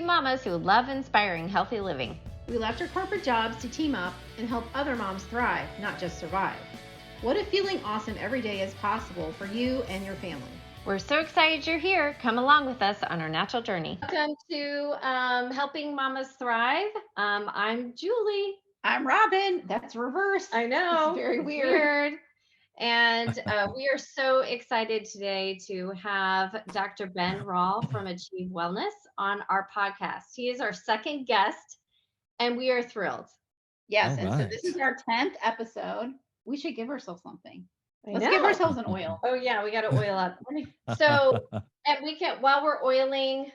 mamas who love inspiring healthy living. We left our corporate jobs to team up and help other moms thrive, not just survive. What if feeling awesome every day is possible for you and your family? We're so excited you're here. Come along with us on our natural journey. Welcome to Helping Mamas Thrive. I'm Julie. I'm Robyn. That's reverse. I know. It's very weird. And we are so excited today to have Dr. Ben Rall from AchieveWellness on our podcast. He is our second guest, and we are thrilled. Yes, and so this is our 10th episode. We should give ourselves something. Let's give ourselves an oil. Oh yeah, we got to oil up. So, and we can, while we're oiling,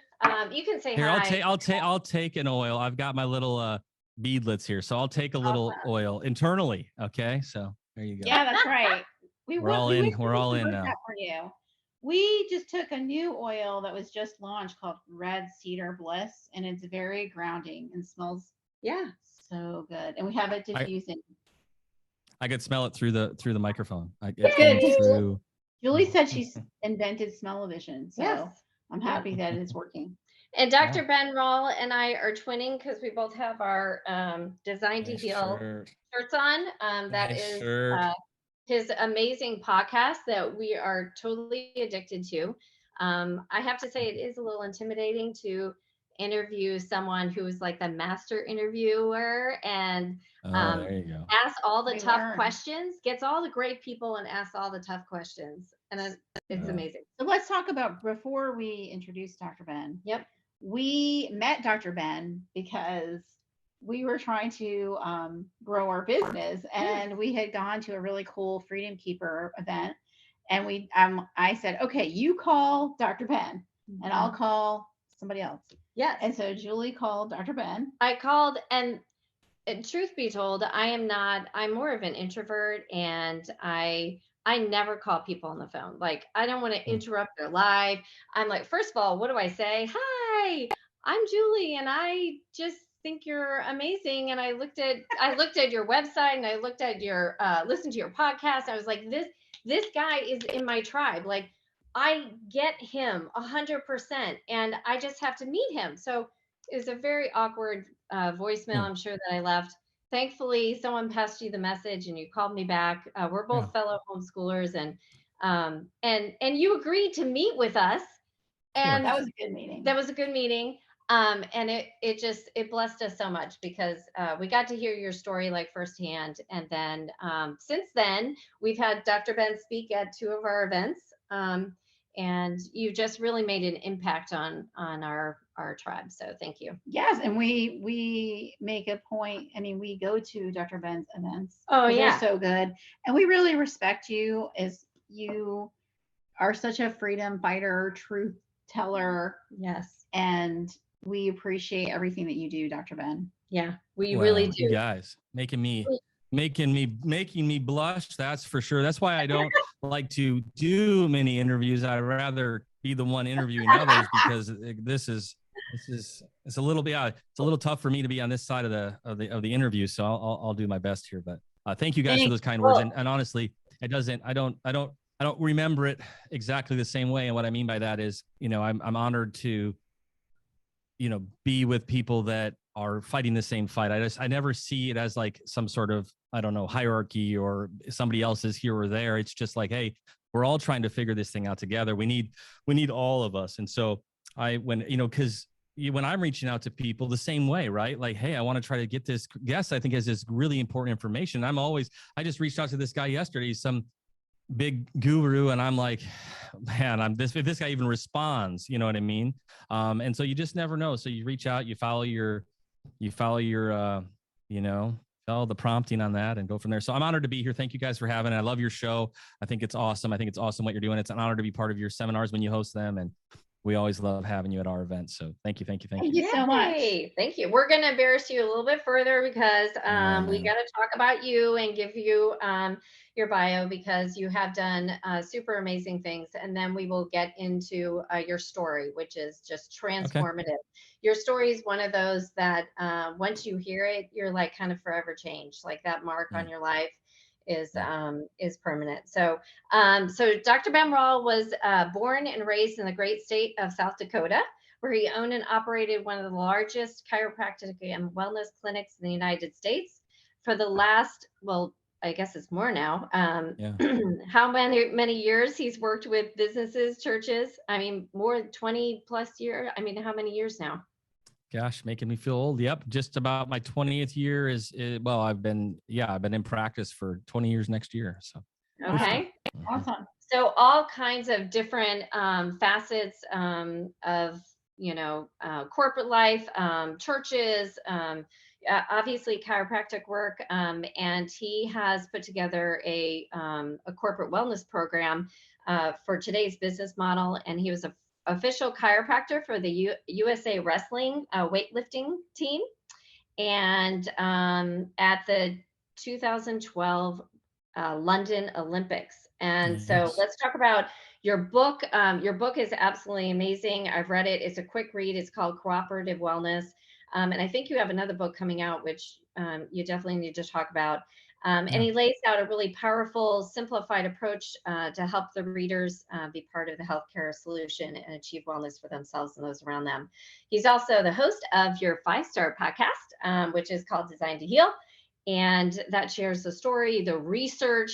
you can say here, hi. I'll take an oil. I've got my little beadlets here, so I'll take a little oil internally. Okay, so there you go. Yeah, that's right. We're all in now. For you. We just took a new oil that was just launched called Red Cedar Bliss, and it's very grounding and smells so good. And we have it diffusing. I could smell it through the microphone. Julie said she's invented smell-o-vision, so I'm happy that it's working. And Dr. Ben Rall and I are twinning because we both have our Design to Heal shirts on. That is his amazing podcast that we are totally addicted to. I have to say it is a little intimidating to interview someone who is like the master interviewer and asks all the tough questions, gets all the great people and asks all the tough questions. And it's amazing. So let's talk about, before we introduce Dr. Ben. Yep. We met Dr. Ben because we were trying to grow our business, and we had gone to a really cool Freedom Keeper event. And I said, okay, you call Dr. Ben and I'll call somebody else. Yes. And so Julie called Dr. Ben. I called, and truth be told, I'm more of an introvert, and I never call people on the phone. Like, I don't want to interrupt their life. I'm like, first of all, what do I say? Hi, I'm Julie, and I just think you're amazing. And I looked at your website, and I looked at your listened to your podcast. I was like, this guy is in my tribe. Like, I get him 100%, and I just have to meet him. So it was a very awkward voicemail, I'm sure, that I left. Thankfully, someone passed you the message and you called me back. We're both fellow homeschoolers, and you agreed to meet with us. And that was a good meeting. And it blessed us so much because we got to hear your story like firsthand. And then since then, we've had Dr. Ben speak at 2 of our events. And you just really made an impact on our tribe. So thank you. Yes. And we make a point. I mean, we go to Dr. Ben's events. Oh, yeah. They're so good. And we really respect you, as you are such a freedom fighter, truth teller. Yes. And we appreciate everything that you do, Dr. Ben. Yeah, we really do. You guys making me blush. That's for sure. That's why I don't like to do many interviews. I'd rather be the one interviewing others, because it's a little bit, it's a little tough for me to be on this side of the interview. So I'll do my best here, but thank you guys for those kind words. And honestly, I don't remember it exactly the same way. And what I mean by that is, I'm honored to, be with people that are fighting the same fight. I never see it as like some sort of, I don't know, hierarchy or somebody else is here or there. It's just like, hey, we're all trying to figure this thing out together. We need all of us. And so because when I'm reaching out to people the same way, right? Like, hey, I want to try to get this guest, I think, has this really important information. I just reached out to this guy yesterday. He's some big guru, and I'm like, man, if this guy even responds, you know what I mean? And so you just never know. So you reach out, you follow the prompting on that and go from there. So I'm honored to be here. Thank you guys for having it. I love your show. I think it's awesome. I think it's awesome what you're doing. It's an honor to be part of your seminars when you host them. And we always love having you at our events. So thank you. Thank you so much. Thank you. We're going to embarrass you a little bit further because we got to talk about you and give you your bio, because you have done super amazing things. And then we will get into your story, which is just transformative. Okay. Your story is one of those that once you hear it, you're like kind of forever changed. Like that mark on your life is permanent. So Dr. Ben Rall was born and raised in the great state of South Dakota. where he owned and operated one of the largest chiropractic and wellness clinics in the United States for the last, well, I guess it's more now. Yeah. How many years he's worked with businesses, churches? I mean, more than 20 plus years. I mean, how many years now? Gosh, making me feel old. Yep. Just about my 20th year is well, I've been in practice for 20 years next year. So. Okay. Awesome. So all kinds of different facets of, corporate life, churches, obviously chiropractic work, and he has put together a corporate wellness program for today's business model. And he was a official chiropractor for the USA Wrestling weightlifting team, and at the 2012 London Olympics. And so let's talk about your book. Your book is absolutely amazing. I've read it. It's a quick read. It's called Cooperative Wellness. And I think you have another book coming out, which you definitely need to talk about. And he lays out a really powerful, simplified approach to help the readers be part of the healthcare solution and achieve wellness for themselves and those around them. He's also the host of your 5-star podcast, which is called Designed to Heal. And that shares the story, the research,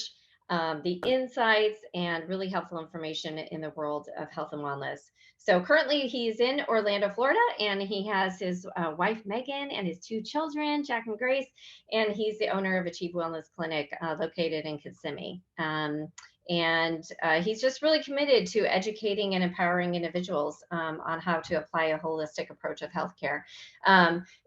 the insights, and really helpful information in the world of health and wellness. So currently he's in Orlando, Florida, and he has his wife, Megan, and his 2 children, Jack and Grace, and he's the owner of AchieveWellness.clinic located in Kissimmee. And he's just really committed to educating and empowering individuals on how to apply a holistic approach of healthcare.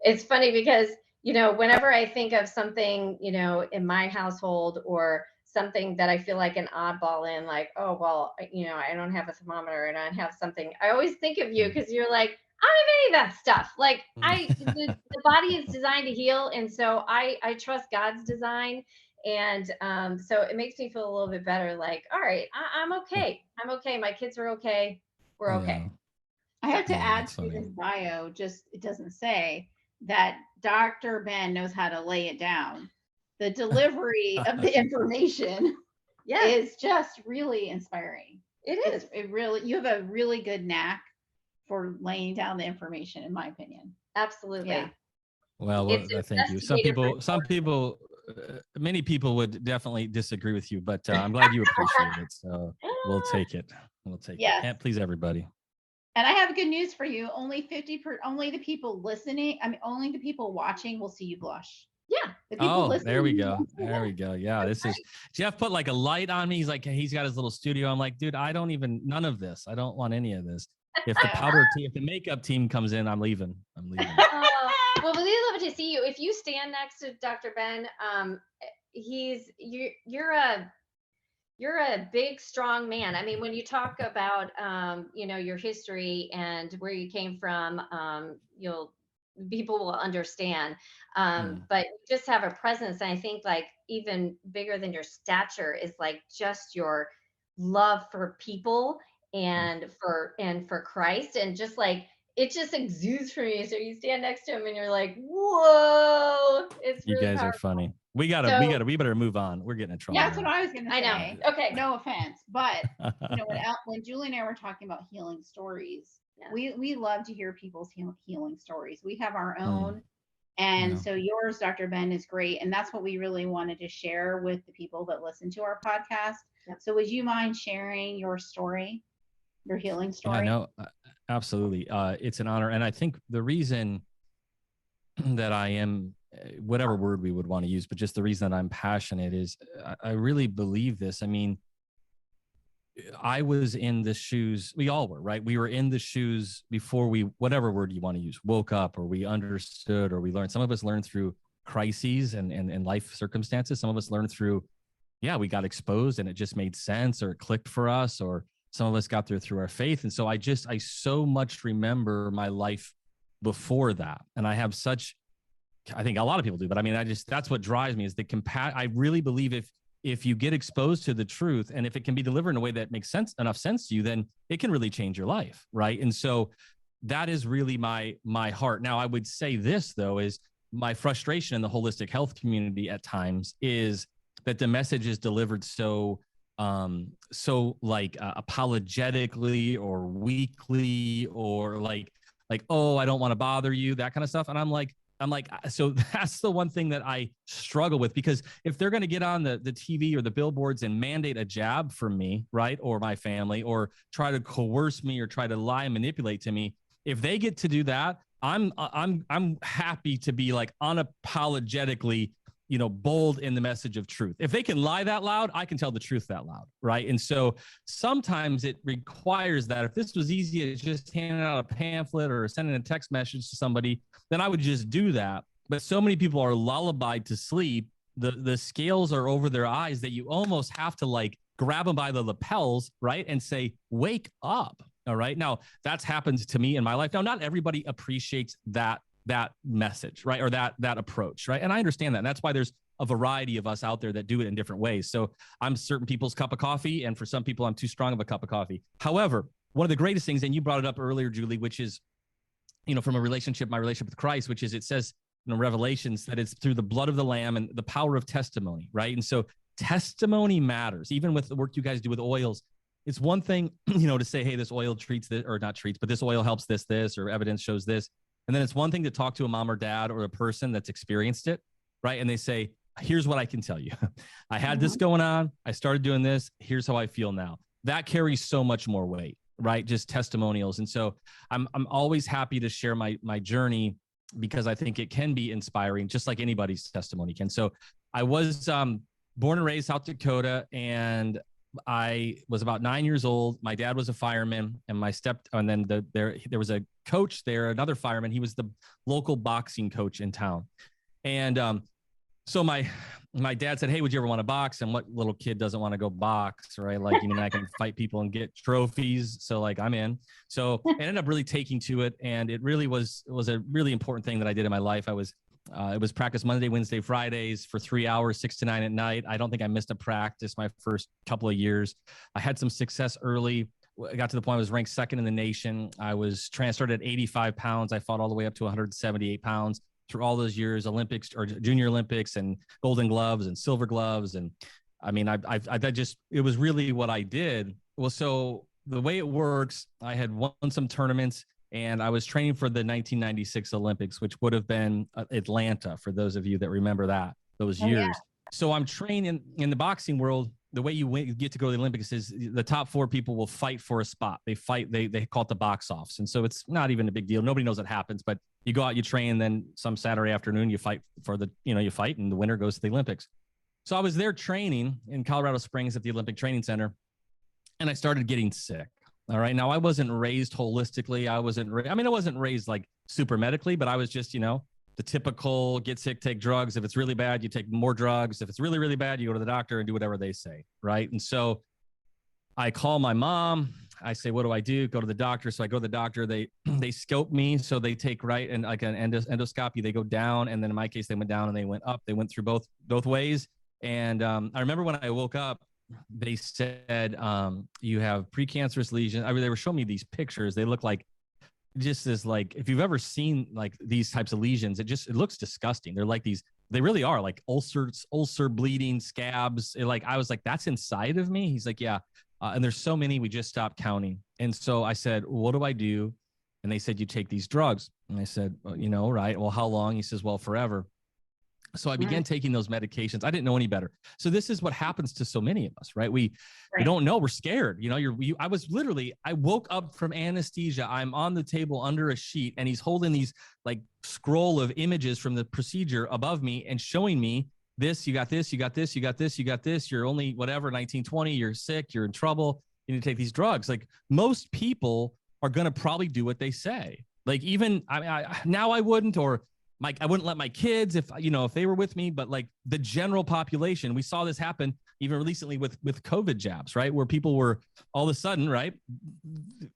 It's funny because whenever I think of something, in my household or something that I feel like an oddball in, like, oh, well, I don't have a thermometer and I have something, I always think of you because you're like, I don't have any of that stuff. Like the body is designed to heal. And so I trust God's design. And so it makes me feel a little bit better. Like, all right, I'm okay. I'm okay. My kids are okay. We're okay. I have to add to this bio, just it doesn't say that Dr. Ben knows how to lay it down. The delivery of the information is just really inspiring. It is. You have a really good knack for laying down the information, in my opinion. Absolutely. Yeah. Well, thank you. Many people would definitely disagree with you, but I'm glad you appreciate it. So we'll take it. Yes. Can't please everybody. And I have good news for you. Only the people listening, only the people watching will see you blush. Yeah. The people listening. There we go. There we go. Yeah. This is Jeff put like a light on me. He's like, he's got his little studio. I'm like, dude, none of this. I don't want any of this. If the makeup team comes in, I'm leaving. Well, we'd love to see you. If you stand next to Dr. Ben, you're a big, strong man. I mean, when you talk about, your history and where you came from, people will understand. But you just have a presence. And I think like even bigger than your stature is like just your love for people and for Christ, and just like it just exudes from you. So you stand next to him and you're like, whoa, it's really you guys powerful. are funny. We better move on. We're getting in trouble. Yeah, that's what I was gonna say. I know. Okay. No offense. But when Julie and I were talking about healing stories, we love to hear people's healing stories. We have our own. And so yours, Dr. Ben, is great. And that's what we really wanted to share with the people that listen to our podcast. Yep. So would you mind sharing your story, your healing story? Yeah, no, absolutely. It's an honor. And I think the reason that I am, whatever word we would want to use, but just the reason that I'm passionate is I really believe this. I mean, I was in the shoes, we all were, right? We were in the shoes before we, whatever word you want to use, woke up, or we understood, or we learned. Some of us learned through crises and life circumstances. Some of us learned through, we got exposed and it just made sense, or it clicked for us, or some of us got through our faith. And so I so much remember my life before that. And I have I think a lot of people do, but I mean, that's what drives me is I really believe if you get exposed to the truth, and if it can be delivered in a way that makes enough sense to you, then it can really change your life. Right. And so that is really my heart. Now, I would say this though, is my frustration in the holistic health community at times is that the message is delivered so like apologetically or weakly, or like like, oh, I don't want to bother you, that kind of stuff. And I'm like, so that's the one thing that I struggle with, because if they're going to get on the TV or the billboards and mandate a jab for me, right, or my family, or try to coerce me or try to lie and manipulate to me, if they get to do that, I'm happy to be like unapologetically, bold in the message of truth. If they can lie that loud, I can tell the truth that loud, right? And so sometimes it requires that. If this was easy as just handing out a pamphlet or sending a text message to somebody, then I would just do that. But so many people are lullabied to sleep. The scales are over their eyes that you almost have to like grab them by the lapels, right? And say, wake up. All right. Now that's happened to me in my life. Now, not everybody appreciates that message, right? Or that approach, right? And I understand that. And that's why there's a variety of us out there that do it in different ways. So I'm certain people's cup of coffee, and for some people, I'm too strong of a cup of coffee. However, one of the greatest things, and you brought it up earlier, Julie, which is, from my relationship with Christ, which is, it says in Revelations that it's through the blood of the Lamb and the power of testimony, right? And so testimony matters, even with the work you guys do with oils. It's one thing, to say, hey, this oil treats this, or not treats, but this oil helps this, or evidence shows this. And then it's one thing to talk to a mom or dad or a person that's experienced it, right? And they say, here's what I can tell you. I had this going on. I started doing this. Here's how I feel now. That carries so much more weight, right? Just testimonials. And so I'm always happy to share my journey, because I think it can be inspiring, just like anybody's testimony can. So I was born and raised South Dakota, and I was about 9 years old. My dad was a fireman, and then there was a coach there, another fireman. He was the local boxing coach in town. And so my dad said, hey, would you ever want to box? And what little kid doesn't want to go box, right? Like, I can fight people and get trophies. So like, I'm in. So I ended up really taking to it. And it really was a really important thing that I did in my life. It was practice Monday, Wednesday, Fridays for 3 hours, 6 to 9 at night. I don't think I missed a practice my first couple of years. I had some success early. I got to the point I was ranked second in the nation. I was transferred at 85 pounds. I fought all the way up to 178 pounds through all those years, Olympics or Junior Olympics, and Golden Gloves and Silver Gloves. And I mean, it was really what I did. Well, so the way it works, I had won some tournaments, and I was training for the 1996 Olympics, which would have been Atlanta, for those of you that remember those years. Yeah. So I'm training in the boxing world. The way you get to go to the Olympics is the top 4 people will fight for a spot. They call it the box offs. And so it's not even a big deal. Nobody knows what happens, but you go out, you train, then some Saturday afternoon, you fight you fight, and the winner goes to the Olympics. So I was there training in Colorado Springs at the Olympic Training Center, and I started getting sick. All right. Now, I wasn't raised holistically. I wasn't raised like super medically, but I was just, the typical get sick, take drugs. If it's really bad, you take more drugs. If it's really, really bad, you go to the doctor and do whatever they say. Right. And so I call my mom. I say, what do I do? Go to the doctor. So I go to the doctor. They scope me. So they take and like an endoscopy, they go down. And then in my case, they went down and they went up. They went through both ways. And I remember when I woke up, they said, you have precancerous lesions. I mean, they were showing me these pictures. They look like just as like, if you've ever seen like these types of lesions, it looks disgusting. They're like they really are like ulcer bleeding, scabs. I was like, that's inside of me. He's like, yeah. And there's so many, we just stopped counting. And so I said, what do I do? And they said, you take these drugs. And I said, well, right. Well, how long? He says, well, forever. So I began taking those medications. I didn't know any better. So this is what happens to so many of us, right? We don't know. We're scared. I woke up from anesthesia. I'm on the table under a sheet, and he's holding these like scroll of images from the procedure above me and showing me this, you got this, you got this, you got this, you got this. You're only whatever, 1920, you're sick, you're in trouble. You need to take these drugs. Like most people are going to probably do what they say. Like even now I wouldn't, or I wouldn't let my kids if they were with me, but like the general population, we saw this happen even recently with COVID jabs, right? Where people were all of a sudden, right,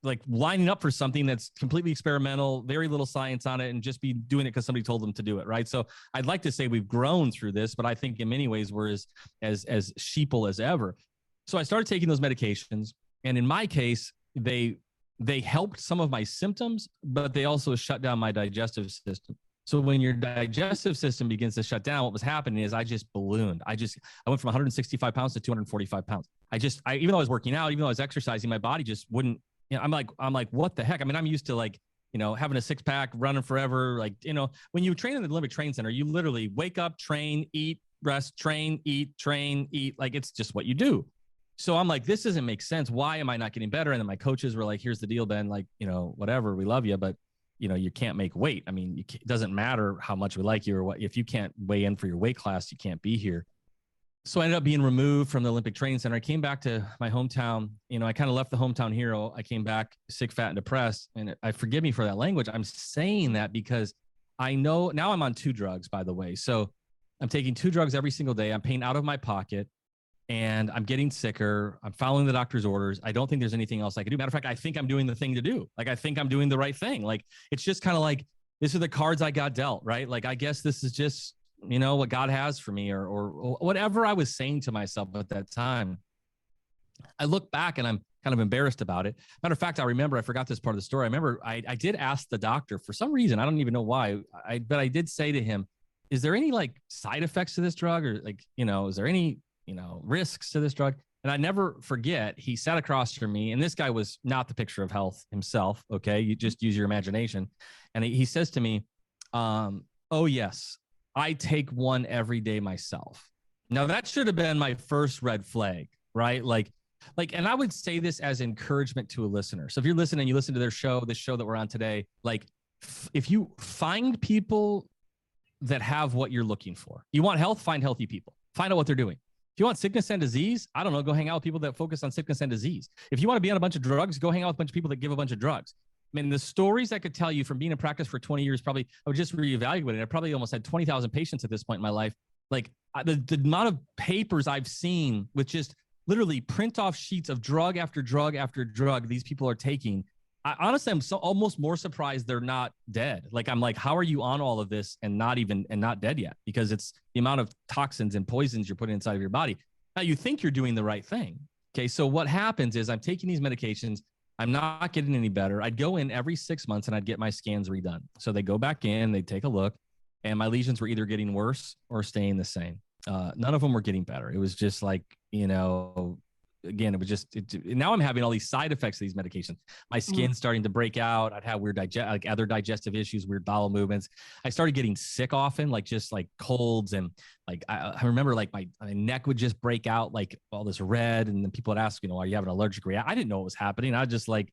like lining up for something that's completely experimental, very little science on it, and just be doing it because somebody told them to do it, right? So I'd like to say we've grown through this, but I think in many ways we're as sheeple as ever. So I started taking those medications, and in my case, they helped some of my symptoms, but they also shut down my digestive system. So when your digestive system begins to shut down, what was happening is I just ballooned. I went from 165 pounds to 245 pounds. Even though I was working out, even though I was exercising, my body just wouldn't, I'm like, what the heck? I mean, I'm used to like, having a six pack, running forever. Like, when you train in the Olympic Training Center, you literally wake up, train, eat, rest, train, eat. Like, it's just what you do. So I'm like, this doesn't make sense. Why am I not getting better? And then my coaches were like, here's the deal, Ben, like, whatever, we love you, but you can't make weight. I mean, it doesn't matter how much we like you or what, if you can't weigh in for your weight class, you can't be here. So I ended up being removed from the Olympic Training Center. I came back to my hometown. I kind of left the hometown hero. I came back sick, fat, and depressed. And I forgive me for that language. I'm saying that because I know now I'm on 2 drugs, by the way. So I'm taking 2 drugs every single day. I'm paying out of my pocket and I'm getting sicker. I'm following the doctor's orders. I don't think there's anything else I can do. Matter of fact, I think I'm doing the thing to do. Like, I think I'm doing the right thing. Like, it's just kind of like, these are the cards I got dealt, right? Like, I guess this is just, what God has for me or whatever I was saying to myself at that time. I look back and I'm kind of embarrassed about it. Matter of fact, I forgot this part of the story. I remember I did ask the doctor for some reason. I don't even know why, but I did say to him, is there any like side effects to this drug or like, is there any, risks to this drug? And I never forget, he sat across from me and this guy was not the picture of health himself. Okay. You just use your imagination. And he says to me, oh yes, I take one every day myself. Now that should have been my first red flag, right? Like, and I would say this as encouragement to a listener. So if you're listening, you listen to their show, this show that we're on today, like if you find people that have what you're looking for, you want health, find healthy people, find out what they're doing. If you want sickness and disease, I don't know, go hang out with people that focus on sickness and disease. If you want to be on a bunch of drugs, go hang out with a bunch of people that give a bunch of drugs. I mean, the stories I could tell you from being in practice for 20 years, probably I would just reevaluate it. I probably almost had 20,000 patients at this point in my life. Like the amount of papers I've seen with just literally print off sheets of drug after drug after drug these people are taking. Honestly, I'm almost more surprised they're not dead. Like, I'm like, how are you on all of this and not dead yet? Because it's the amount of toxins and poisons you're putting inside of your body. Now you think you're doing the right thing. Okay. So what happens is I'm taking these medications. I'm not getting any better. I'd go in every 6 months and I'd get my scans redone. So they go back in, they take a look, and my lesions were either getting worse or staying the same. None of them were getting better. It was just like, again, it was just, now I'm having all these side effects of these medications. My skin's starting to break out. I'd have weird other digestive issues, weird bowel movements. I started getting sick often, like just like colds. And like, I remember like my neck would just break out, like all this red. And then people would ask, are you having an allergic reaction? I didn't know what was happening. I was just like,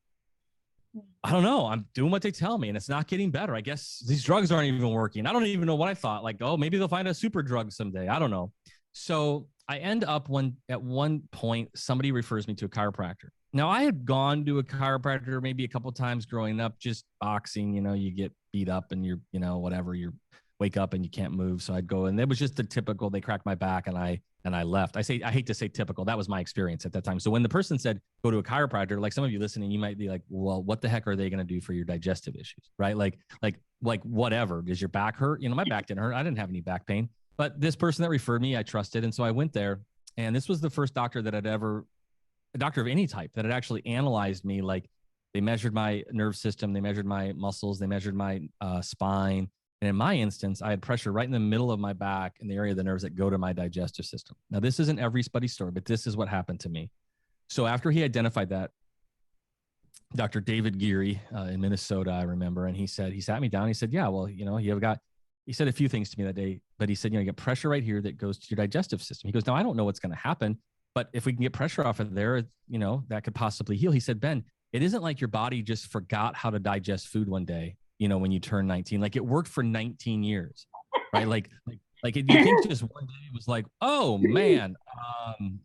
I don't know. I'm doing what they tell me and it's not getting better. I guess these drugs aren't even working. I don't even know what I thought. Like, oh, maybe they'll find a super drug someday. I don't know. So I end up at one point, somebody refers me to a chiropractor. Now I had gone to a chiropractor maybe a couple of times growing up, just boxing, you get beat up and you're, whatever, you wake up and you can't move. So I'd go, and it was just the typical, they cracked my back and I left. I hate to say typical. That was my experience at that time. So when the person said, go to a chiropractor, like some of you listening, you might be like, well, what the heck are they going to do for your digestive issues? Right? Like whatever. Does your back hurt? My back didn't hurt. I didn't have any back pain. But this person that referred me, I trusted. And so I went there, and this was the first doctor that a doctor of any type that had actually analyzed me. Like, they measured my nerve system, they measured my muscles, they measured my spine. And in my instance, I had pressure right in the middle of my back in the area of the nerves that go to my digestive system. Now, this isn't everybody's story, but this is what happened to me. So after he identified that, Dr. David Geary in Minnesota, I remember, and he sat me down. He said, yeah, well, he said a few things to me that day, but he said, you get pressure right here that goes to your digestive system. He goes, now I don't know what's going to happen, but if we can get pressure off of there, that could possibly heal. He said, Ben, it isn't like your body just forgot how to digest food one day, when you turn 19, like it worked for 19 years, right? You think just one day it was like, oh man,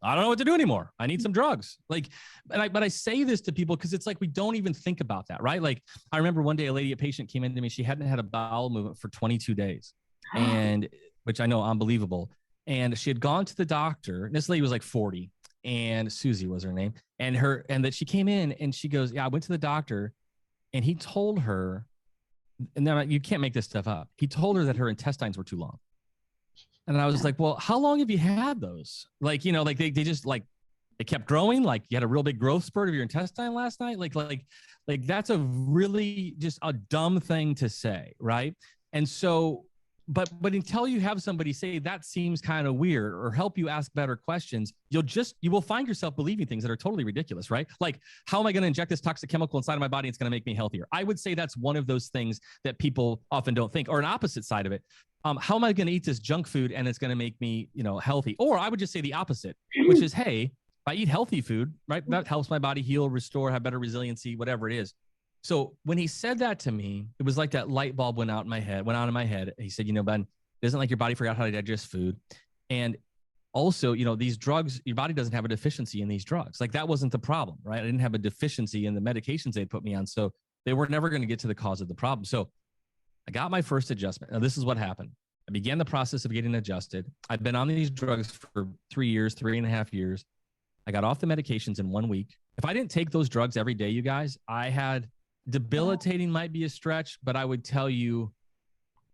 I don't know what to do anymore. I need some drugs. But I say this to people because it's like, we don't even think about that, right? Like, I remember one day a patient came into me, she hadn't had a bowel movement for 22 days, and which I know, unbelievable. And she had gone to the doctor, and this lady was like 40, and Susie was her name. And that she came in and she goes, yeah, I went to the doctor, and he told her, and now you can't make this stuff up. He told her that her intestines were too long. And I was like, well, how long have you had those? Like, they just they kept growing. Like, you had a real big growth spurt of your intestine last night. Like that's a really just a dumb thing to say. Right. And so but until you have somebody say that seems kind of weird or help you ask better questions, you will find yourself believing things that are totally ridiculous, right? Like, how am I going to inject this toxic chemical inside of my body? It's going to make me healthier. I would say that's one of those things that people often don't think. Or an opposite side of it, how am I going to eat this junk food and it's going to make me, healthy? Or I would just say the opposite, which is, hey, if I eat healthy food, right, that helps my body heal, restore, have better resiliency, whatever it is. So when he said that to me, it was like that light bulb went on in my head. He said, Ben, it isn't like your body forgot how to digest food. And also, these drugs, your body doesn't have a deficiency in these drugs. Like, that wasn't the problem, right? I didn't have a deficiency in the medications they put me on. So they were never going to get to the cause of the problem. So I got my first adjustment. Now, this is what happened. I began the process of getting adjusted. I've been on these drugs for 3.5 years. I got off the medications in 1 week. If I didn't take those drugs every day, you guys, I had debilitating might be a stretch, but I would tell you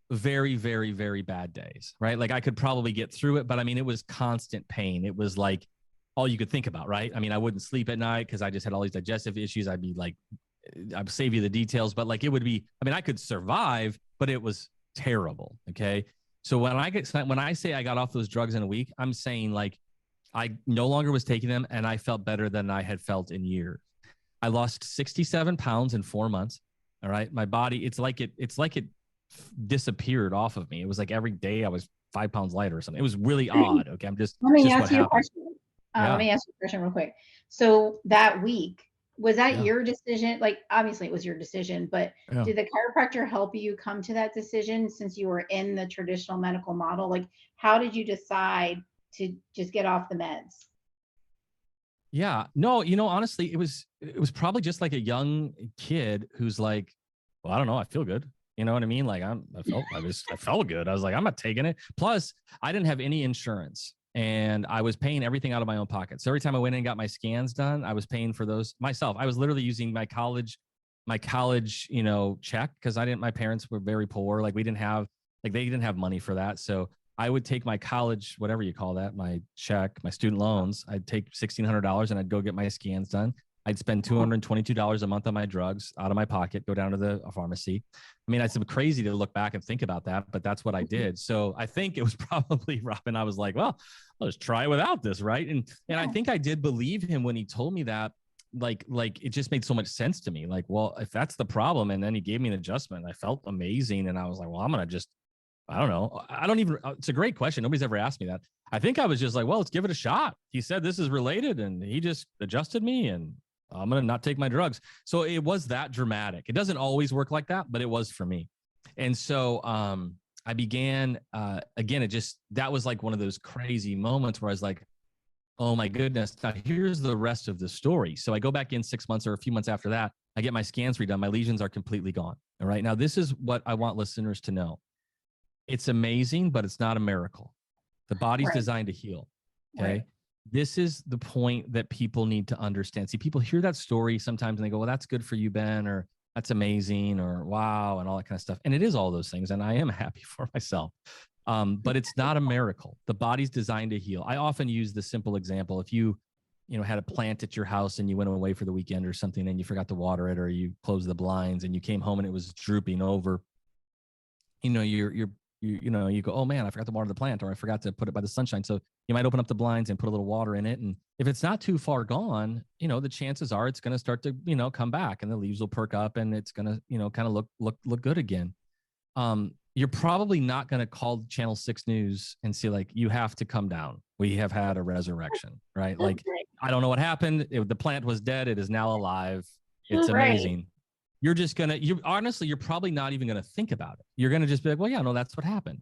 very, very, very bad days, right? Like, I could probably get through it, but I mean, it was constant pain. It was like all you could think about, right? I mean, I wouldn't sleep at night because I just had all these digestive issues. I'd be like, I'd save you the details, but like, it would be, I mean, I could survive, but it was terrible. Okay. So when I say I got off those drugs in a week, I'm saying like I no longer was taking them and I felt better than I had felt in years. I lost 67 pounds in 4 months. All right. My body, it's like it disappeared off of me. It was like every day I was 5 pounds lighter or something. It was really odd. Okay. Let me ask you a question. Let me ask you a question real quick. So that week, was that your decision? Like, obviously it was your decision, but did the chiropractor help you come to that decision since you were in the traditional medical model? Like, how did you decide to just get off the meds? Yeah, no, honestly, it was probably just like a young kid who's like, well, I don't know, I feel good. You know what I mean? Like, I felt good. I was like, I'm not taking it. Plus, I didn't have any insurance and I was paying everything out of my own pocket. So every time I went in and got my scans done, I was paying for those myself. I was literally using my college, check, because my parents were very poor. Like, they didn't have money for that. So I would take my college, whatever you call that, my check, my student loans. I'd take $1,600 and I'd go get my scans done. I'd spend $222 a month on my drugs out of my pocket, go down to the pharmacy. I mean, it's crazy to look back and think about that, but that's what I did. So I think it was probably Robyn. I was like, well, I'll just try without this, right? And I think I did believe him when he told me that. Like it just made so much sense to me. Like, well, if that's the problem, and then he gave me an adjustment, I felt amazing, and I was like, well, I'm gonna just, I don't know. It's a great question. Nobody's ever asked me that. I think I was just like, well, let's give it a shot. He said this is related and he just adjusted me and I'm going to not take my drugs. So it was that dramatic. It doesn't always work like that, but it was for me. And so I began, again, that was like one of those crazy moments where I was like, oh my goodness, now here's the rest of the story. So I go back in 6 months or a few months after that, I get my scans redone. My lesions are completely gone. All right. Now, this is what I want listeners to know. It's amazing, but it's not a miracle. The body's designed to heal. Okay. Right. This is the point that people need to understand. See, people hear that story sometimes and they go, well, that's good for you, Ben, or that's amazing, or wow, and all that kind of stuff. And it is all those things. And I am happy for myself. But it's not a miracle. The body's designed to heal. I often use the simple example. If you had a plant at your house and you went away for the weekend or something and you forgot to water it, or you closed the blinds and you came home and it was drooping over, you go, oh man, I forgot to water the plant, or I forgot to put it by the sunshine. So you might open up the blinds and put a little water in it. And if it's not too far gone, the chances are it's going to start to, come back and the leaves will perk up and it's going to, kind of look good again. You're probably not going to call Channel 6 News and say like, you have to come down. We have had a resurrection, right? Like, I don't know what happened. The plant was dead. It is now alive. It's amazing. Right. You're probably not even going to think about it. You're going to just be like, well, yeah, no, that's what happened.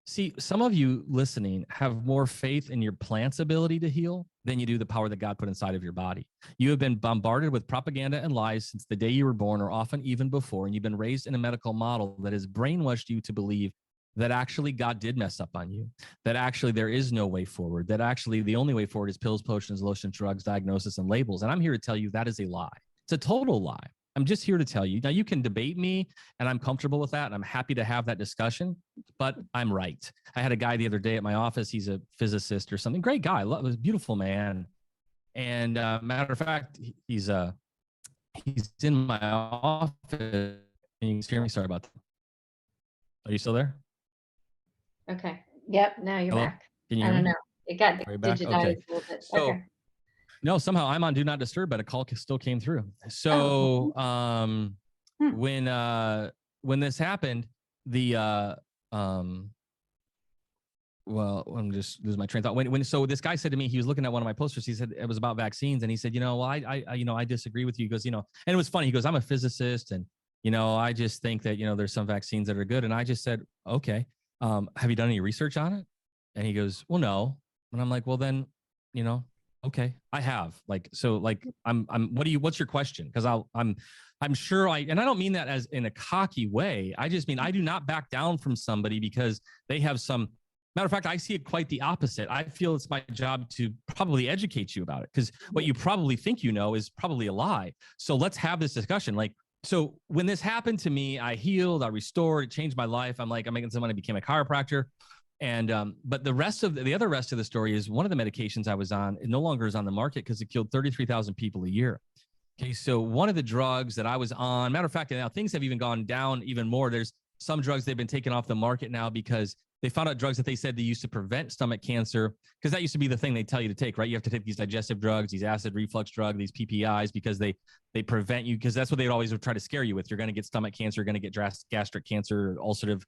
See, some of you listening have more faith in your plant's ability to heal than you do the power that God put inside of your body. You have been bombarded with propaganda and lies since the day you were born, or often even before, and you've been raised in a medical model that has brainwashed you to believe that actually God did mess up on you, that actually there is no way forward, that actually the only way forward is pills, potions, lotions, drugs, diagnosis, and labels. And I'm here to tell you that is a lie. It's a total lie. I'm just here to tell you. Now, you can debate me, and I'm comfortable with that, and I'm happy to have that discussion, but I'm right. I had a guy the other day at my office. He's a physicist or something. Great guy. Love, was a beautiful man. And matter of fact, he's in my office. Can you hear me? Sorry about that. Are you still there? Okay. Yep. Now you're Hello? back. Can you I hear don't me? know. It got Are you back? Okay. digitized a little bit. So Okay. no, somehow I'm on do not disturb, but a call still came through. So Hmm. when this happened, the well, I'm just losing my train of thought. So this guy said to me, he was looking at one of my posters. He said it was about vaccines, and he said, well, I disagree with you. He goes, and it was funny. He goes, I'm a physicist, and I just think that there's some vaccines that are good. And I just said, okay, have you done any research on it? And he goes, well, no. And I'm like, well, then, okay, I have. What's your question? Because I'm sure and I don't mean that as in a cocky way. I just mean I do not back down from somebody because they have some. Matter of fact, I see it quite the opposite. I feel it's my job to probably educate you about it because what you probably think is probably a lie. So let's have this discussion. So when this happened to me, I healed, I restored, it changed my life. I'm making some money, I became a chiropractor. And but the rest of the story is one of the medications I was on, it no longer is on the market because it killed 33,000 people a year. Okay, so one of the drugs that I was on, matter of fact, now things have even gone down even more. There's some drugs they've been taken off the market now because they found out drugs that they said they used to prevent stomach cancer, because that used to be the thing they tell you to take, right? You have to take these digestive drugs, these acid reflux drugs, these PPIs, because they prevent you, because that's what they'd always try to scare you with. You're going to get stomach cancer, you're going to get gastric cancer, ulcerative,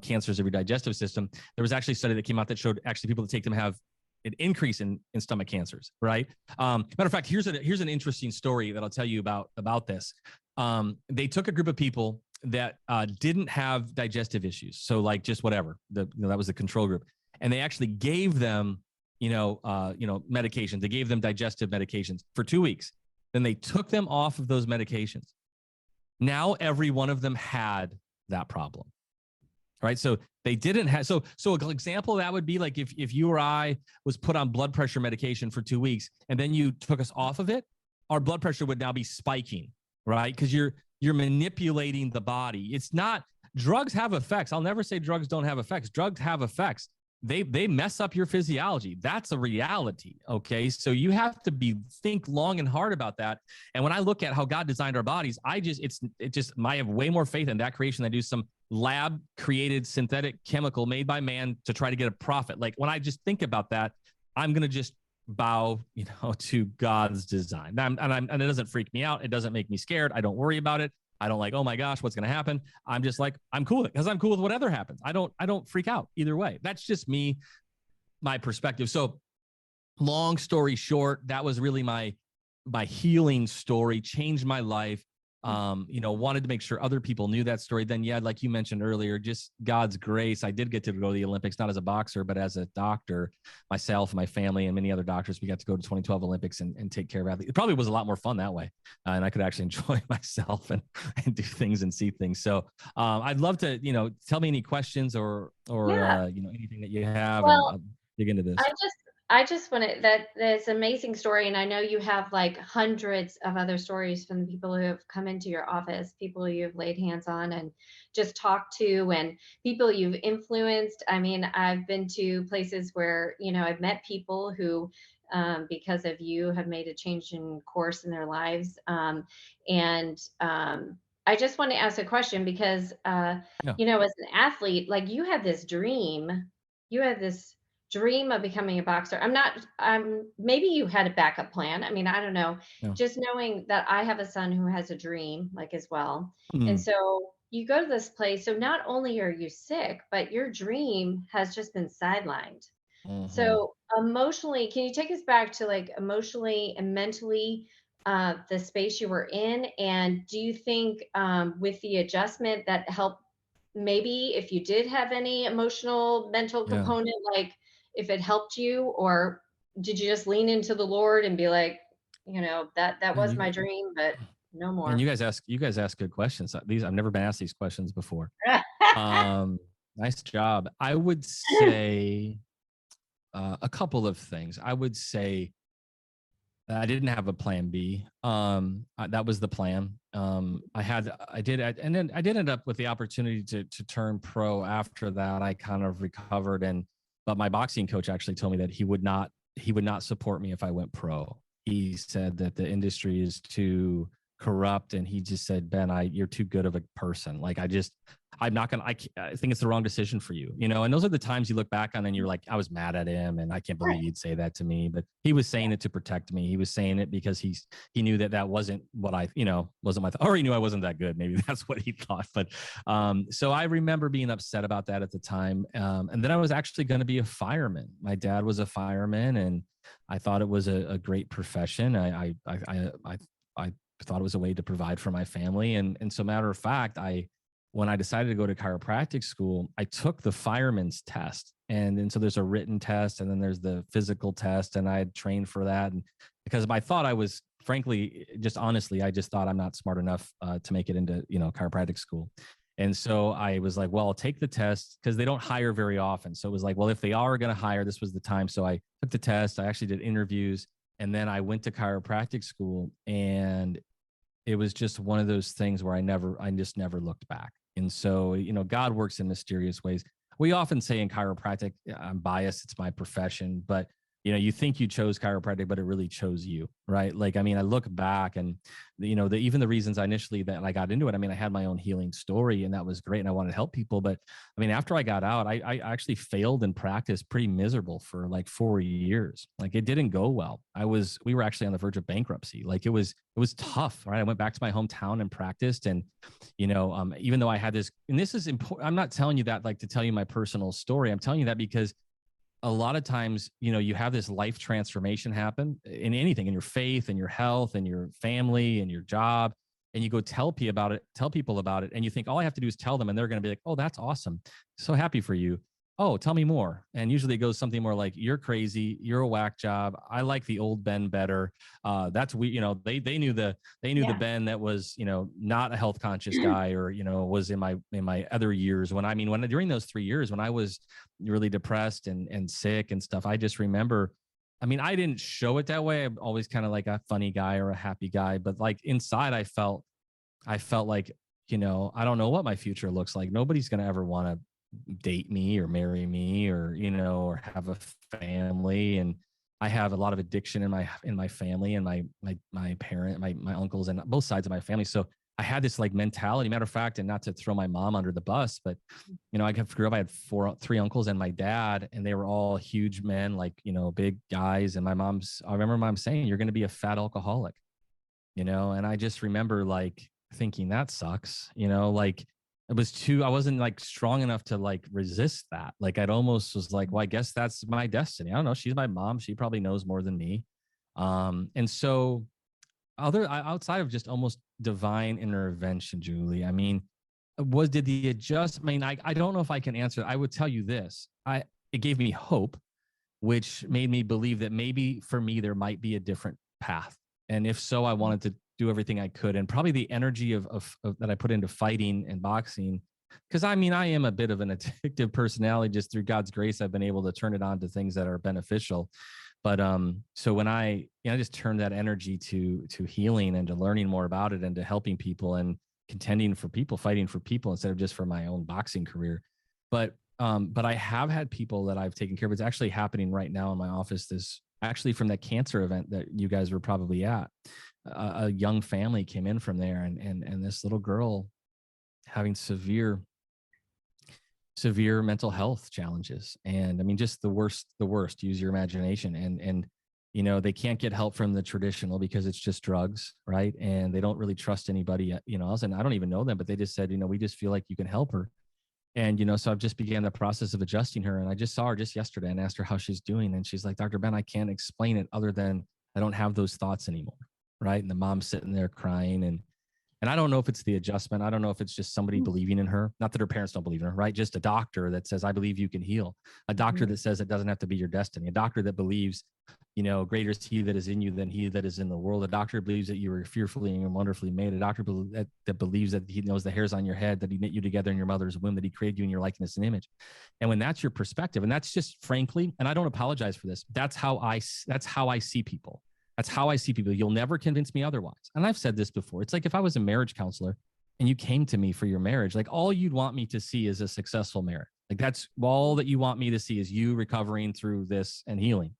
cancers of your digestive system. There was actually a study that came out that showed actually people that take them have an increase in stomach cancers, right? Matter of fact, here's an interesting story that I'll tell you about this. They took a group of people that didn't have digestive issues, so just whatever, that was the control group, and they actually gave them medications. They gave them digestive medications for 2 weeks. Then they took them off of those medications. Now every one of them had that problem. Right. So they didn't have, so an example of that would be like if you or I was put on blood pressure medication for 2 weeks and then you took us off of it, our blood pressure would now be spiking, right? Because you're manipulating the body. It's not, drugs have effects. I'll never say drugs don't have effects. Drugs have effects. They mess up your physiology. That's a reality. Okay. So you have to think long and hard about that. And when I look at how God designed our bodies, I have way more faith in that creation than I do some lab created synthetic chemical made by man to try to get a profit. Like when I just think about that, I'm going to just bow, to God's design. And it doesn't freak me out. It doesn't make me scared. I don't worry about it. I don't oh my gosh, what's going to happen? I'm just I'm cool with it because I'm cool with whatever happens. I don't freak out either way. That's just me, my perspective. So long story short, that was really my healing story, changed my life. Wanted to make sure other people knew that story. Then, yeah, like you mentioned earlier, just God's grace. I did get to go to the Olympics, not as a boxer, but as a doctor. Myself, my family, and many other doctors, we got to go to 2012 Olympics and take care of athletes. It probably was a lot more fun that way. And I could actually enjoy myself and do things and see things. So I'd love to, tell me any questions or Yeah. anything that you have, and Well, I'll dig into this. I just want to, that's an amazing story. And I know you have hundreds of other stories from the people who have come into your office, people you've laid hands on and just talked to, and people you've influenced. I mean, I've been to places where, I've met people who, because of you, have made a change in course in their lives. I just want to ask a question because, Yeah. as an athlete, you had this dream, you had this dream of becoming a boxer. Maybe you had a backup plan. I mean, I don't know. Yeah. Just knowing that I have a son who has a dream as well. And Mm. so you go to this place. So not only are you sick, but your dream has just been sidelined. Mm-hmm. So emotionally, can you take us back to emotionally and mentally the space you were in? And do you think with the adjustment that helped, maybe if you did have any emotional, mental Yeah. component, if it helped you, or did you just lean into the Lord and be like, that And was you my dream, but no And more. you guys ask good questions. I've never been asked these questions before. Nice job. I would say a couple of things. I would say I didn't have a plan B. That was the plan. I did end up with the opportunity to turn pro after that. I kind of recovered, but my boxing coach actually told me that he would not support me if I went pro. He said that the industry is too corrupt, and he just said, Ben, you're too good of a person. I'm not going to, I think it's the wrong decision for you, you know? And those are the times you look back on and you're like, I was mad at him and I can't believe you'd say that to me, but he was saying it to protect me. He was saying it because he knew that that wasn't what I, you know, wasn't my, or he knew I wasn't that good. Maybe that's what he thought. But so I remember being upset about that at the time. And then I was actually going to be a fireman. My dad was a fireman and I thought it was a great profession. I thought it was a way to provide for my family. And so matter of fact, when I decided to go to chiropractic school, I took the fireman's test. And so there's a written test and then there's the physical test. And I had trained for that. And because I thought I was, frankly, just honestly, I just thought I'm not smart enough to make it into, you know, chiropractic school. And so I was like, well, I'll take the test because they don't hire very often. So it was like, well, if they are going to hire, this was the time. So I took the test. I actually did interviews and then I went to chiropractic school, and it was just one of those things where I just never looked back. And so, you know, God works in mysterious ways. We often say in chiropractic, I'm biased, it's my profession, but you know, you think you chose chiropractic, but it really chose you, right? Like, I mean, I look back and, you know, even the reasons I initially that I got into it, I mean, I had my own healing story and that was great. And I wanted to help people. But I mean, after I got out, I actually failed in practice pretty miserable for like 4 years. Like it didn't go well. We were actually on the verge of bankruptcy. Like it was tough, right? I went back to my hometown and practiced. And, you know, even though I had this, and this is important, I'm not telling you that like to tell you my personal story. I'm telling you that because a lot of times, you know, you have this life transformation happen in anything, in your faith and your health and your family and your job. And you go tell people about it. And you think all I have to do is tell them and they're going to be like, oh, that's awesome. So happy for you. Oh, tell me more. And usually it goes something more like, you're crazy. You're a whack job. I like the old Ben better. That's we, you know, they knew the Ben that was, you know, not a health conscious guy or, you know, was in my other years during those 3 years when I was really depressed and sick and stuff. I just remember, I mean, I didn't show it that way. I'm always kind of like a funny guy or a happy guy, but like inside I felt like, you know, I don't know what my future looks like. Nobody's going to ever want to date me or marry me or, you know, or have a family. And I have a lot of addiction in my family and my uncles and both sides of my family. So I had this like mentality, matter of fact, and not to throw my mom under the bus, but, you know, I grew up, I had three uncles and my dad, and they were all huge men, like, you know, big guys. And I remember mom saying, you're going to be a fat alcoholic, you know? And I just remember like thinking that sucks, you know, like I wasn't like strong enough to like resist that. Like I'd almost was like, well, I guess that's my destiny. I don't know. She's my mom. She probably knows more than me. And so outside of just almost divine intervention, Julie, I mean, did the adjustment, I mean, I don't know if I can answer. I would tell you this, it gave me hope, which made me believe that maybe for me, there might be a different path. And if so, I wanted to do everything I could. And probably the energy of that I put into fighting and boxing, because I mean, I am a bit of an addictive personality. Just through God's grace, I've been able to turn it on to things that are beneficial. But so when I just turned that energy to healing and to learning more about it and to helping people and contending for people, fighting for people instead of just for my own boxing career. But I have had people that I've taken care of. It's actually happening right now in my office. This actually from that cancer event that you guys were probably at. A young family came in from there, and this little girl having severe mental health challenges. And I mean, just the worst, use your imagination. And, you know, they can't get help from the traditional because it's just drugs. Right. And they don't really trust anybody, you know, else. And I don't even know them, but they just said, you know, we just feel like you can help her. And, you know, so I've just began the process of adjusting her. And I just saw her just yesterday and asked her how she's doing. And she's like, Dr. Ben, I can't explain it other than I don't have those thoughts anymore. Right. And the mom's sitting there crying. And I don't know if it's the adjustment. I don't know if it's just somebody believing in her. Not that her parents don't believe in her, right? Just a doctor that says, I believe you can heal. A doctor that says it doesn't have to be your destiny. A doctor that believes, you know, greater is he that is in you than he that is in the world. A doctor believes that you were fearfully and wonderfully made. A doctor that believes that he knows the hairs on your head, that he knit you together in your mother's womb, that he created you in your likeness and image. And when that's your perspective, and that's just frankly, and I don't apologize for this, that's how I see people. That's how I see people. You'll never convince me otherwise. And I've said this before. It's like if I was a marriage counselor and you came to me for your marriage, like all you'd want me to see is a successful marriage. Like that's all that you want me to see is you recovering through this and healing.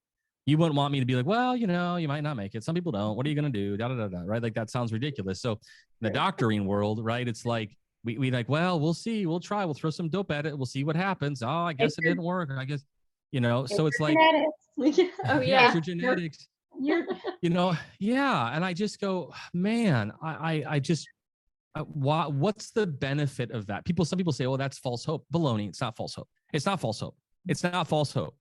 You wouldn't want me to be like, well, you know, you might not make it. Some people don't. What are you going to do? Da, da, da, da, right? Like that sounds ridiculous. So in the doctoring world, right, it's like, we like, well, we'll see, we'll try, we'll throw some dope at it, we'll see what happens. Oh, I guess it didn't work. I guess, so it's like, genetics. Oh yeah, it's yeah. your genetics, You're yeah. And I just go, man, I just, what's the benefit of that? Some people say, well, that's false hope. Baloney. It's not false hope. It's not false hope. It's not false hope.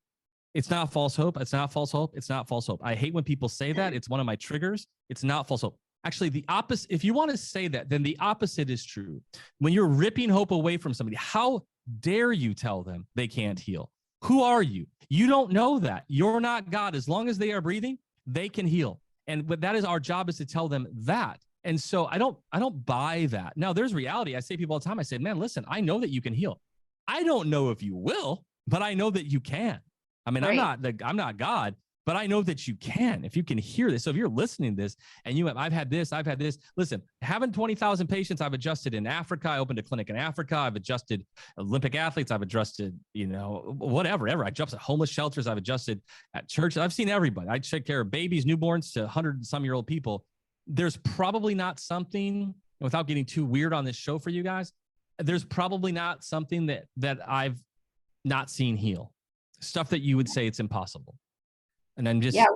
It's not false hope. It's not false hope. It's not false hope. I hate when people say that. It's one of my triggers. It's not false hope. Actually, the opposite. If you want to say that, then the opposite is true. When you're ripping hope away from somebody, how dare you tell them they can't heal? Who are you? You don't know that. You're not God. As long as they are breathing, they can heal. And but that is our job, is to tell them that. And so I don't buy that. Now there's reality. I say to people all the time, I say, man, listen, I know that you can heal. I don't know if you will, but I know that you can. I mean, right. I'm not God, but I know that you can, if you can hear this. So if you're listening to this and I've had this, listen, having 20,000 patients, I've adjusted in Africa. I opened a clinic in Africa. I've adjusted Olympic athletes. I've adjusted, whatever. I adjusted homeless shelters. I've adjusted at church. I've seen everybody. I take care of babies, newborns to 100-some-year-old people. There's probably not something, without getting too weird on this show for you guys, there's probably not something that I've not seen heal. Stuff that you would say it's impossible. And then just, yeah,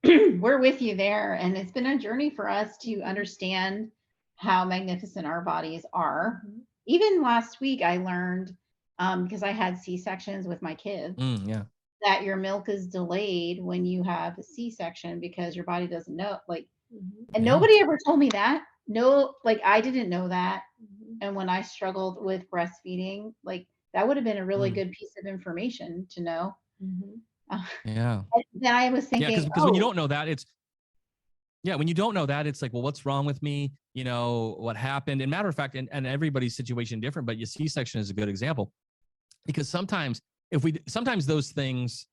we're with you there. And it's been a journey for us to understand how magnificent our bodies are. Even last week, I learned, because I had C-sections with my kids, that your milk is delayed when you have a C-section because your body doesn't know, and nobody ever told me that. No, I didn't know that. And when I struggled with breastfeeding, that would have been a really good piece of information to know. Yeah. Then I was thinking, because when you don't know that, when you don't know that, it's like, well, what's wrong with me? What happened? And matter of fact, and everybody's situation different, but your C-section is a good example, because sometimes those things,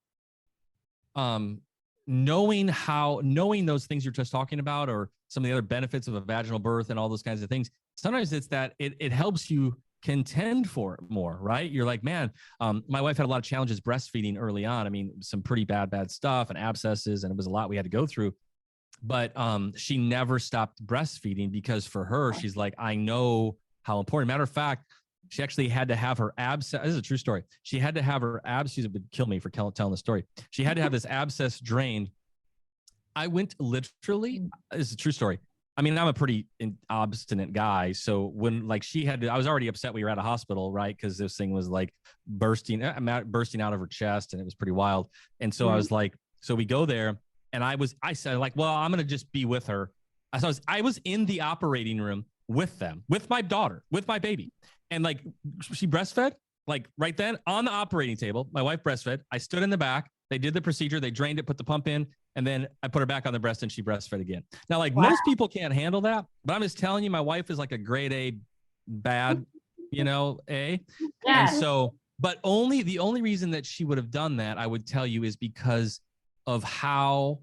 knowing those things you're just talking about, or some of the other benefits of a vaginal birth and all those kinds of things, sometimes it's that it helps you contend for it more, right? You're like, man, my wife had a lot of challenges breastfeeding early on. I mean, some pretty bad stuff and abscesses, and it was a lot we had to go through. But she never stopped breastfeeding, because for her, she's like, I know how important. Matter of fact, she actually had to have her abscess. This is a true story. She had to have her abscess. She would kill me for telling the story. She had to have this abscess drained. I went literally, this is a true story. I mean, I'm a pretty obstinate guy. So when she had to, I was already upset we were at a hospital, right? Because this thing was bursting out of her chest, and it was pretty wild. And so I was like, so we go there, and I said, well, I'm going to just be with her. So I was in the operating room with them, with my daughter, with my baby. And she breastfed, right then on the operating table. My wife breastfed. I stood in the back. They did the procedure. They drained it, put the pump in, and then I put her back on the breast, and she breastfed again. Now, most people can't handle that, but I'm just telling you, my wife is a grade A bad, A. Yeah. And so, but the only reason that she would have done that, I would tell you, is because of how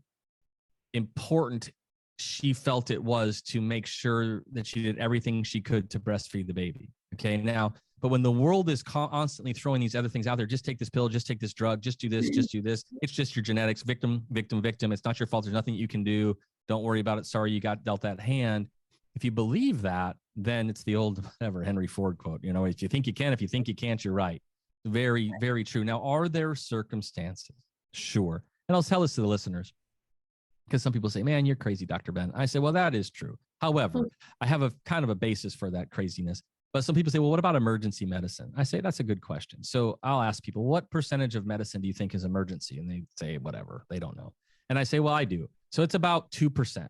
important she felt it was to make sure that she did everything she could to breastfeed the baby. Okay. Now, but when the world is constantly throwing these other things out there, just take this pill, just take this drug, just do this, just do this. It's just your genetics, victim. It's not your fault. There's nothing you can do. Don't worry about it. Sorry, you got dealt that hand. If you believe that, then it's the old Henry Ford quote, if you think you can, if you think you can't, you're right. Very, very true. Now, are there circumstances? Sure. And I'll tell this to the listeners, because some people say, man, you're crazy, Dr. Ben. I say, well, that is true. However, I have a kind of a basis for that craziness. But some people say, well, what about emergency medicine? I say, that's a good question. So I'll ask people, what percentage of medicine do you think is emergency? And they say, whatever, they don't know. And I say, well, I do. So it's about 2%.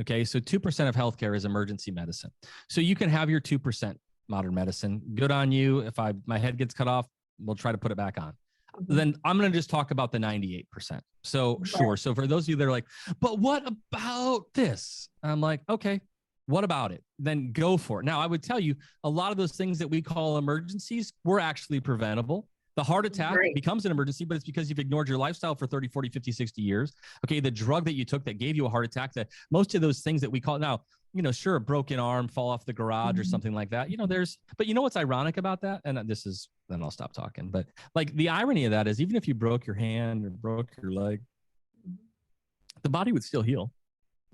Okay. So 2% of healthcare is emergency medicine. So you can have your 2% modern medicine. Good on you. If my head gets cut off, we'll try to put it back on. Then I'm going to just talk about the 98%. So sure. So for those of you that are like, but what about this? I'm like, okay, what about it? Then go for it. Now, I would tell you, a lot of those things that we call emergencies were actually preventable. The heart attack becomes an emergency, but it's because you've ignored your lifestyle for 30, 40, 50, 60 years. Okay. The drug that you took that gave you a heart attack, that most of those things that we call now, sure, a broken arm, fall off the garage or something like that. But what's ironic about that? And then I'll stop talking. But the irony of that is, even if you broke your hand or broke your leg, the body would still heal.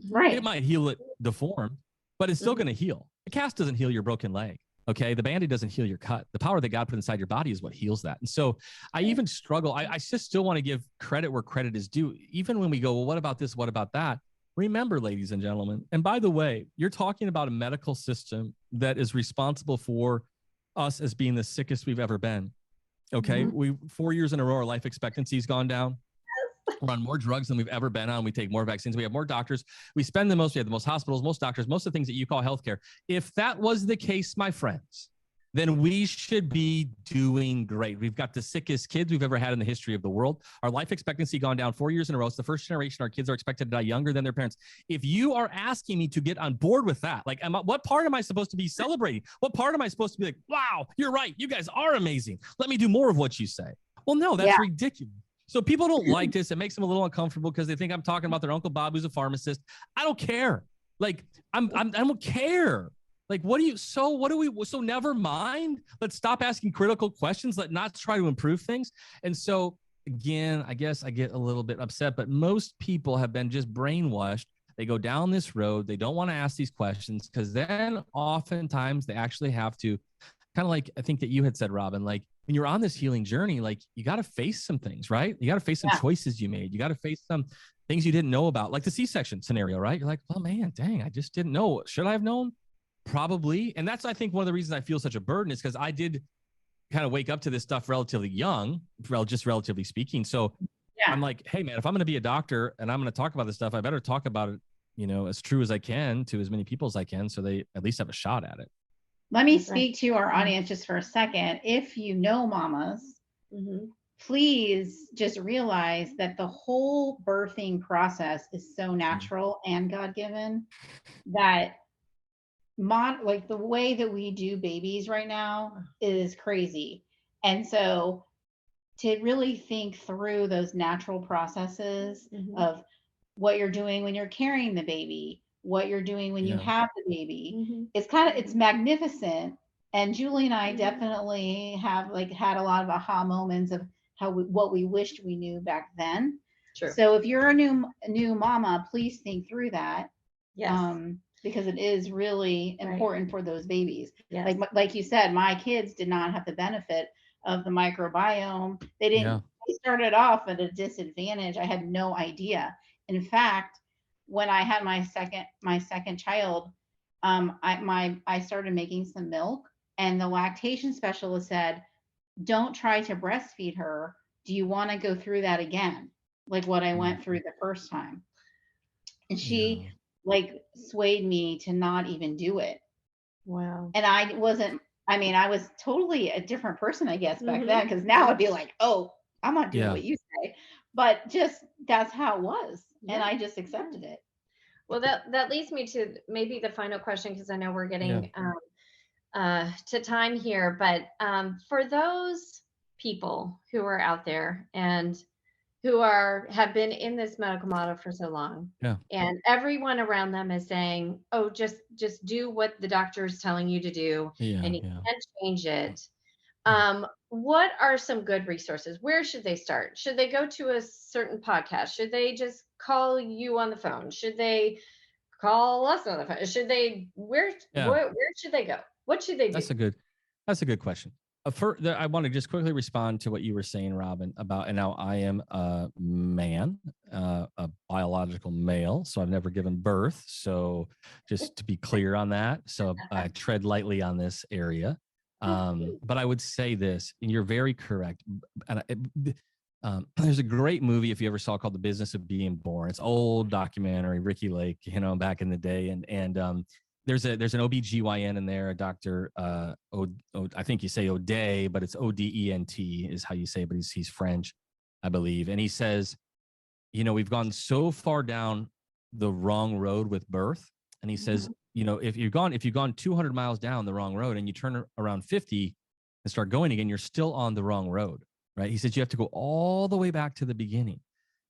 Right. It might heal it deformed, but it's still going to heal. A cast doesn't heal your broken leg. Okay. The Band-Aid doesn't heal your cut. The power that God put inside your body is what heals that. And so I even struggle. I just still want to give credit where credit is due. Even when we go, well, what about this? What about that? Remember, ladies and gentlemen, and by the way, you're talking about a medical system that is responsible for us as being the sickest we've ever been. Okay. 4 years in a row, our life expectancy has gone down. We're on more drugs than we've ever been on. We take more vaccines. We have more doctors. We spend the most. We have the most hospitals, most doctors, most of the things that you call healthcare. If that was the case, my friends, then we should be doing great. We've got the sickest kids we've ever had in the history of the world. Our life expectancy gone down 4 years in a row. It's the first generation. Our kids are expected to die younger than their parents. If you are asking me to get on board with that, like, what part am I supposed to be celebrating? What part am I supposed to be like, wow, you're right. You guys are amazing. Let me do more of what you say. Well, no, that's ridiculous. So people don't like this. It makes them a little uncomfortable because they think I'm talking about their Uncle Bob, who's a pharmacist. I don't care. Like, I don't care. Like, so never mind. Let's stop asking critical questions. Let's not try to improve things. And so again, I guess I get a little bit upset, but most people have been just brainwashed. They go down this road. They don't want to ask these questions because then oftentimes they actually have to kind of like, I think that you had said, Robyn, like when you're on this healing journey, like you got to face some things, right? You got to face some choices you made. You got to face some things you didn't know about, like the C-section scenario, right? You're like, well, man, dang, I just didn't know. Should I have known? Probably. And that's, I think, one of the reasons I feel such a burden is because I did kind of wake up to this stuff relatively young, just relatively speaking. So I'm like, hey, man, if I'm going to be a doctor and I'm going to talk about this stuff, I better talk about it, as true as I can to as many people as I can so they at least have a shot at it. Let me speak to our audience just for a second. If you know mamas, please just realize that the whole birthing process is so natural and God-given that like the way that we do babies right now is crazy. And so to really think through those natural processes of what you're doing when you're carrying the baby, what you're doing when you have the baby, it's magnificent. And Julie and I definitely have like had a lot of aha moments of what we wished we knew back then. True. So if you're a new mama, please think through that. Yes. Because it is really important for those babies. Yes. Like you said, my kids did not have the benefit of the microbiome. They didn't. They started off at a disadvantage. I had no idea. In fact, when I had my second child, I started making some milk, and the lactation specialist said, "Don't try to breastfeed her. Do you want to go through that again, like what I went through the first time?" And she like swayed me to not even do it. Wow. And I was totally a different person, I guess, back then, because now I'd be like, oh, I'm not doing what you say. But just that's how it was. And I just accepted it. Well, that leads me to maybe the final question, because I know we're getting to time here. But for those people who are out there and who have been in this medical model for so long, and everyone around them is saying, oh, just do what the doctor is telling you to do, and you can't change it. What are some good resources? Where should they start? Should they go to a certain podcast? Should they just call you on the phone? Should they call us on the phone? Should they, where should they go? What should they do? That's a good question. I want to just quickly respond to what you were saying, Robyn, about, and now I am a man, a biological male, so I've never given birth. So just to be clear on that. So I tread lightly on this area. But I would say this, and you're very correct. And there's a great movie, if you ever saw, called The Business of Being Born. It's old documentary, Ricky Lake, back in the day. And there's an OBGYN in there, a doctor, I think you say O'Day, but it's Odent is how you say it, but he's French, I believe. And he says, we've gone so far down the wrong road with birth. And he says, if you've gone 200 miles down the wrong road and you turn around 50 and start going again, you're still on the wrong road, right? He says you have to go all the way back to the beginning.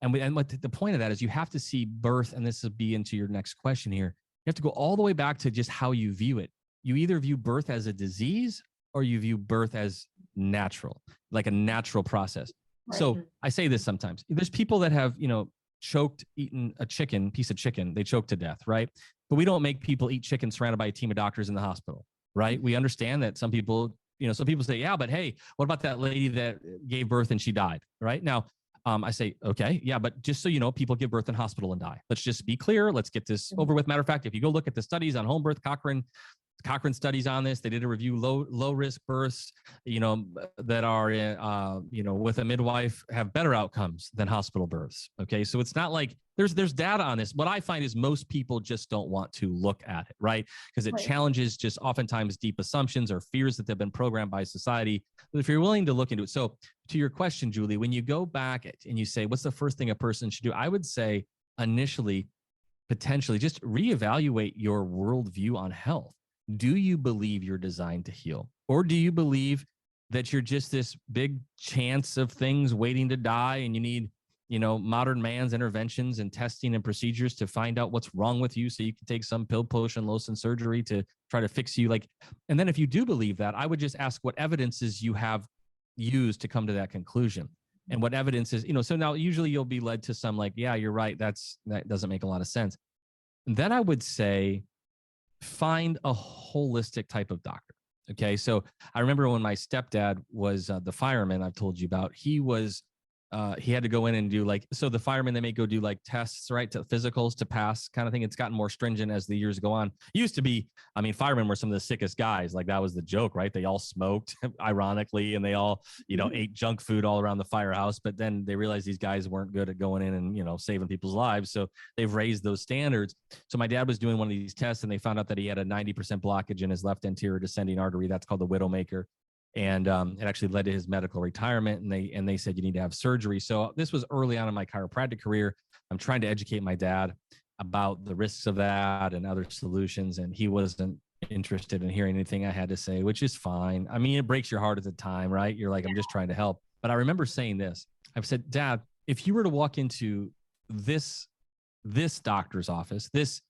And what the point of that is, you have to see birth, and this will be into your next question here. You have to go all the way back to just how you view it. You either view birth as a disease or you view birth as natural, like a natural process. Right. So I say this sometimes. There's people that have, eaten a piece of chicken, they choke to death, right? But we don't make people eat chicken surrounded by a team of doctors in the hospital, right? We understand that some people say, yeah, but hey, what about that lady that gave birth and she died, right? Now, I say, okay, yeah, but just so you know, people give birth in hospital and die. Let's just be clear. Let's get this over with. Matter of fact, if you go look at the studies on home birth, Cochrane studies on this. They did a review, low risk births, that are, with a midwife have better outcomes than hospital births. Okay. So it's not like there's data on this. What I find is most people just don't want to look at it, right? Because it challenges just oftentimes deep assumptions or fears that they've been programmed by society. But if you're willing to look into it. So to your question, Julie, when you go back and you say, what's the first thing a person should do? I would say initially, potentially just reevaluate your worldview on health. Do you believe you're designed to heal? Or do you believe that you're just this big chance of things waiting to die and you need, modern man's interventions and testing and procedures to find out what's wrong with you so you can take some pill, potion, lotion, surgery to try to fix you? And then if you do believe that, I would just ask what evidences you have used to come to that conclusion. And what evidence is, so now usually you'll be led to some yeah, you're right. That doesn't make a lot of sense. And then I would say, find a holistic type of doctor. Okay. So I remember when my stepdad was the fireman I've told you about, he had to go in and do so the firemen, they may go do tests, right? To physicals to pass kind of thing. It's gotten more stringent as the years go on. It used to be, firemen were some of the sickest guys. That was the joke, right? They all smoked ironically, and they all, ate junk food all around the firehouse. But then they realized these guys weren't good at going in and, saving people's lives. So they've raised those standards. So my dad was doing one of these tests and they found out that he had a 90% blockage in his left anterior descending artery. That's called the widowmaker. And it actually led to his medical retirement. And they said, you need to have surgery. So this was early on in my chiropractic career. I'm trying to educate my dad about the risks of that and other solutions. And he wasn't interested in hearing anything I had to say, which is fine. It breaks your heart at the time, right? You're like, I'm just trying to help. But I remember saying this. I've said, Dad, if you were to walk into this doctor's office, this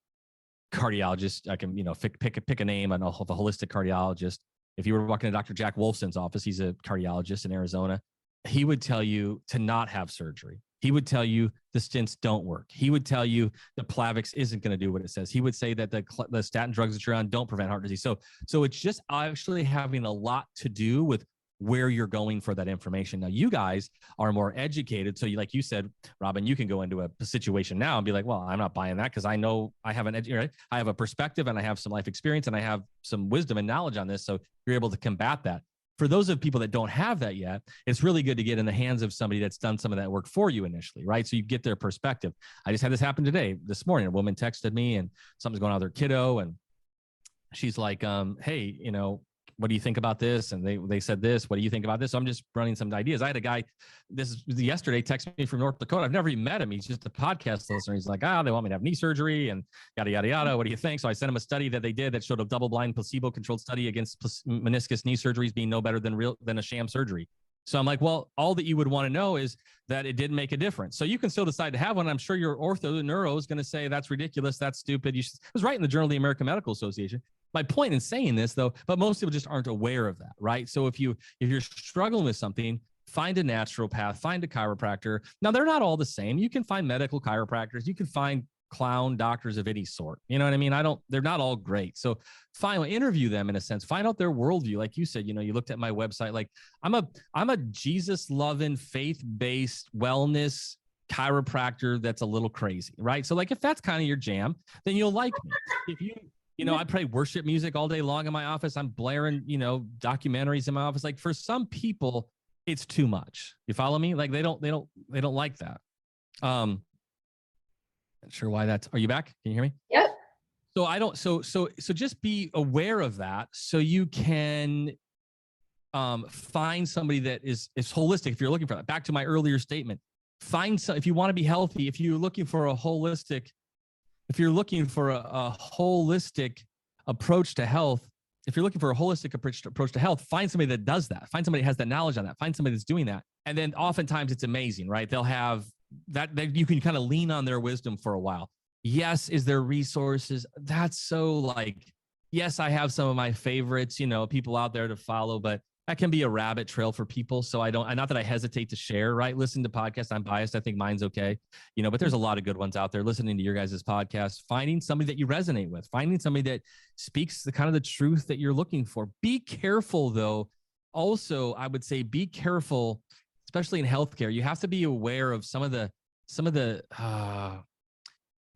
cardiologist, I can, pick a name of a holistic cardiologist. If you were walking to Dr. Jack Wolfson's office, he's a cardiologist in Arizona, he would tell you to not have surgery. He would tell you the stents don't work. He would tell you the Plavix isn't going to do what it says. He would say that the statin drugs that you're on don't prevent heart disease. So it's just actually having a lot to do with where you're going for that information. Now, you guys are more educated. So like you said, Robyn, you can go into a situation now and be like, well, I'm not buying that because I know I have I have a perspective and I have some life experience and I have some wisdom and knowledge on this. So you're able to combat that. For those of people that don't have that yet, it's really good to get in the hands of somebody that's done some of that work for you initially, right? So you get their perspective. I just had this happen this morning. A woman texted me and something's going on with her kiddo. And she's like, hey, what do you think about this? And they said this, what do you think about this? So I'm just running some ideas. I had a guy yesterday text me from North Dakota. I've never even met him. He's just a podcast listener. He's like, they want me to have knee surgery and yada, yada, yada. What do you think? So I sent him a study that they did that showed a double-blind placebo-controlled study against meniscus knee surgeries being no better than a sham surgery. So I'm like, well, all that you would want to know is that it didn't make a difference. So you can still decide to have one. I'm sure your ortho neuro is going to say that's ridiculous. That's stupid. It was right in the Journal of the American Medical Association. My point in saying this, though, but most people just aren't aware of that, right? So if you're struggling with something, find a naturopath, find a chiropractor. Now, they're not all the same. You can find medical chiropractors. You can find clown doctors of any sort. You know what I mean? They're not all great. So finally interview them in a sense, find out their worldview. Like you said, you looked at my website, like I'm a Jesus loving, faith-based wellness chiropractor that's a little crazy, right? So like, if that's kind of your jam, then you'll like me. If I play worship music all day long in my office. I'm blaring, documentaries in my office. Like for some people, it's too much. You follow me? Like they don't like that. Not sure why that's. Are you back? Can you hear me? Yep. So just be aware of that so you can find somebody that is holistic. If you're looking for that, back to my earlier statement, if you want to be healthy, if you're looking for a holistic approach to health, find somebody that does that. Find somebody that has that knowledge on that. Find somebody that's doing that. And then oftentimes it's amazing, right? They'll have that you can kind of lean on their wisdom for a while. Yes, is there resources? That's so yes, I have some of my favorites, people out there to follow, but that can be a rabbit trail for people. So not that I hesitate to share, right? Listen to podcasts. I'm biased. I think mine's okay, but there's a lot of good ones out there. Listening to your guys' podcast, finding somebody that you resonate with, finding somebody that speaks the kind of the truth that you're looking for. Be careful though. Also, I would say be careful, especially in healthcare. You have to be aware of some of the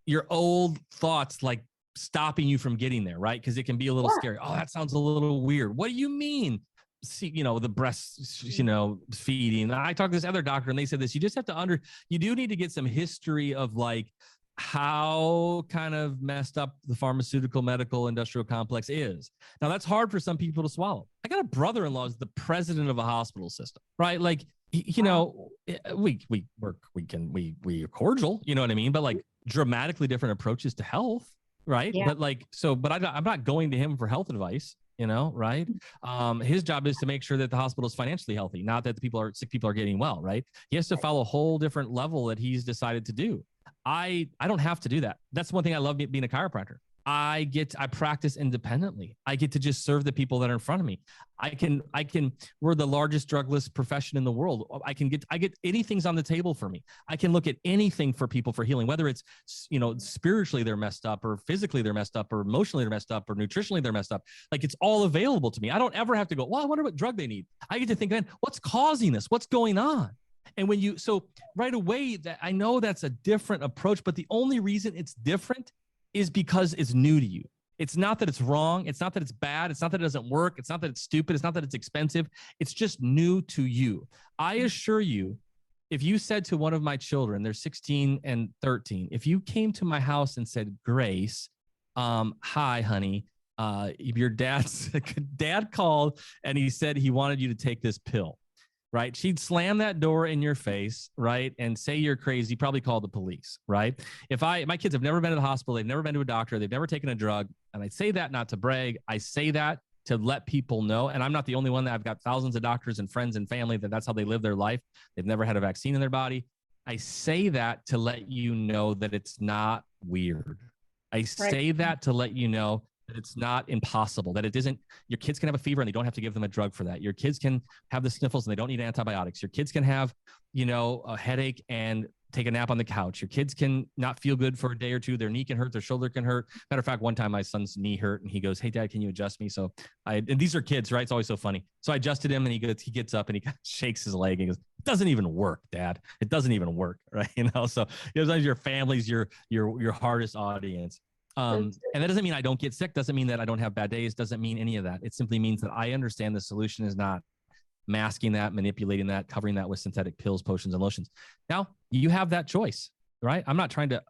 your old thoughts, like stopping you from getting there, right? Because it can be a little scary. Oh, that sounds a little weird. What do you mean? See, the breast, feeding. I talked to this other doctor and they said this, you just have to you do need to get some history of like how kind of messed up the pharmaceutical, medical, industrial complex is. Now that's hard for some people to swallow. I got a brother-in-law who's the president of a hospital system, right? Like, we are cordial, you know what I mean? But like dramatically different approaches to health, right? Yeah. But I'm not going to him for health advice, right? His job is to make sure that the hospital is financially healthy, not that the sick people are getting well, right? He has to follow a whole different level that he's decided to do. I don't have to do that. That's one thing I love being a chiropractor. I practice independently. I get to just serve the people that are in front of me. We're the largest drugless profession in the world. I get anything's on the table for me. I can look at anything for people for healing, whether it's, spiritually they're messed up or physically they're messed up or emotionally they're messed up or nutritionally they're messed up. Like it's all available to me. I don't ever have to go, well, I wonder what drug they need. I get to think, man, what's causing this? What's going on? And so right away that I know that's a different approach, but the only reason it's different is because it's new to you. It's not that it's wrong. It's not that it's bad. It's not that it doesn't work. It's not that it's stupid. It's not that it's expensive. It's just new to you. I assure you, if you said to one of my children, they're 16 and 13, if you came to my house and said, Grace, hi, honey, your dad called and he said he wanted you to take this pill, right? She'd slam that door in your face, right? And say you're crazy, probably call the police, right? My kids have never been to the hospital, they've never been to a doctor, they've never taken a drug. And I say that not to brag, I say that to let people know. And I'm not the only one. That I've got thousands of doctors and friends and family that's how they live their life. They've never had a vaccine in their body. I say that to let you know that it's not weird. I say that to let you know that it's not impossible, that it isn't, your kids can have a fever and they don't have to give them a drug for that. Your kids can have the sniffles and they don't need antibiotics. Your kids can have, a headache and take a nap on the couch. Your kids can not feel good for a day or two. Their knee can hurt, their shoulder can hurt. Matter of fact, one time my son's knee hurt and he goes, hey, Dad, can you adjust me? So and these are kids, right? It's always so funny. So I adjusted him and he gets up and he kind of shakes his leg and he goes, it doesn't even work, Dad. It doesn't even work, right? So sometimes your family's your hardest audience. And that doesn't mean I don't get sick. Doesn't mean that I don't have bad days. Doesn't mean any of that. It simply means that I understand the solution is not masking that, manipulating that, covering that with synthetic pills, potions, and lotions. Now you have that choice, right? I'm not trying to,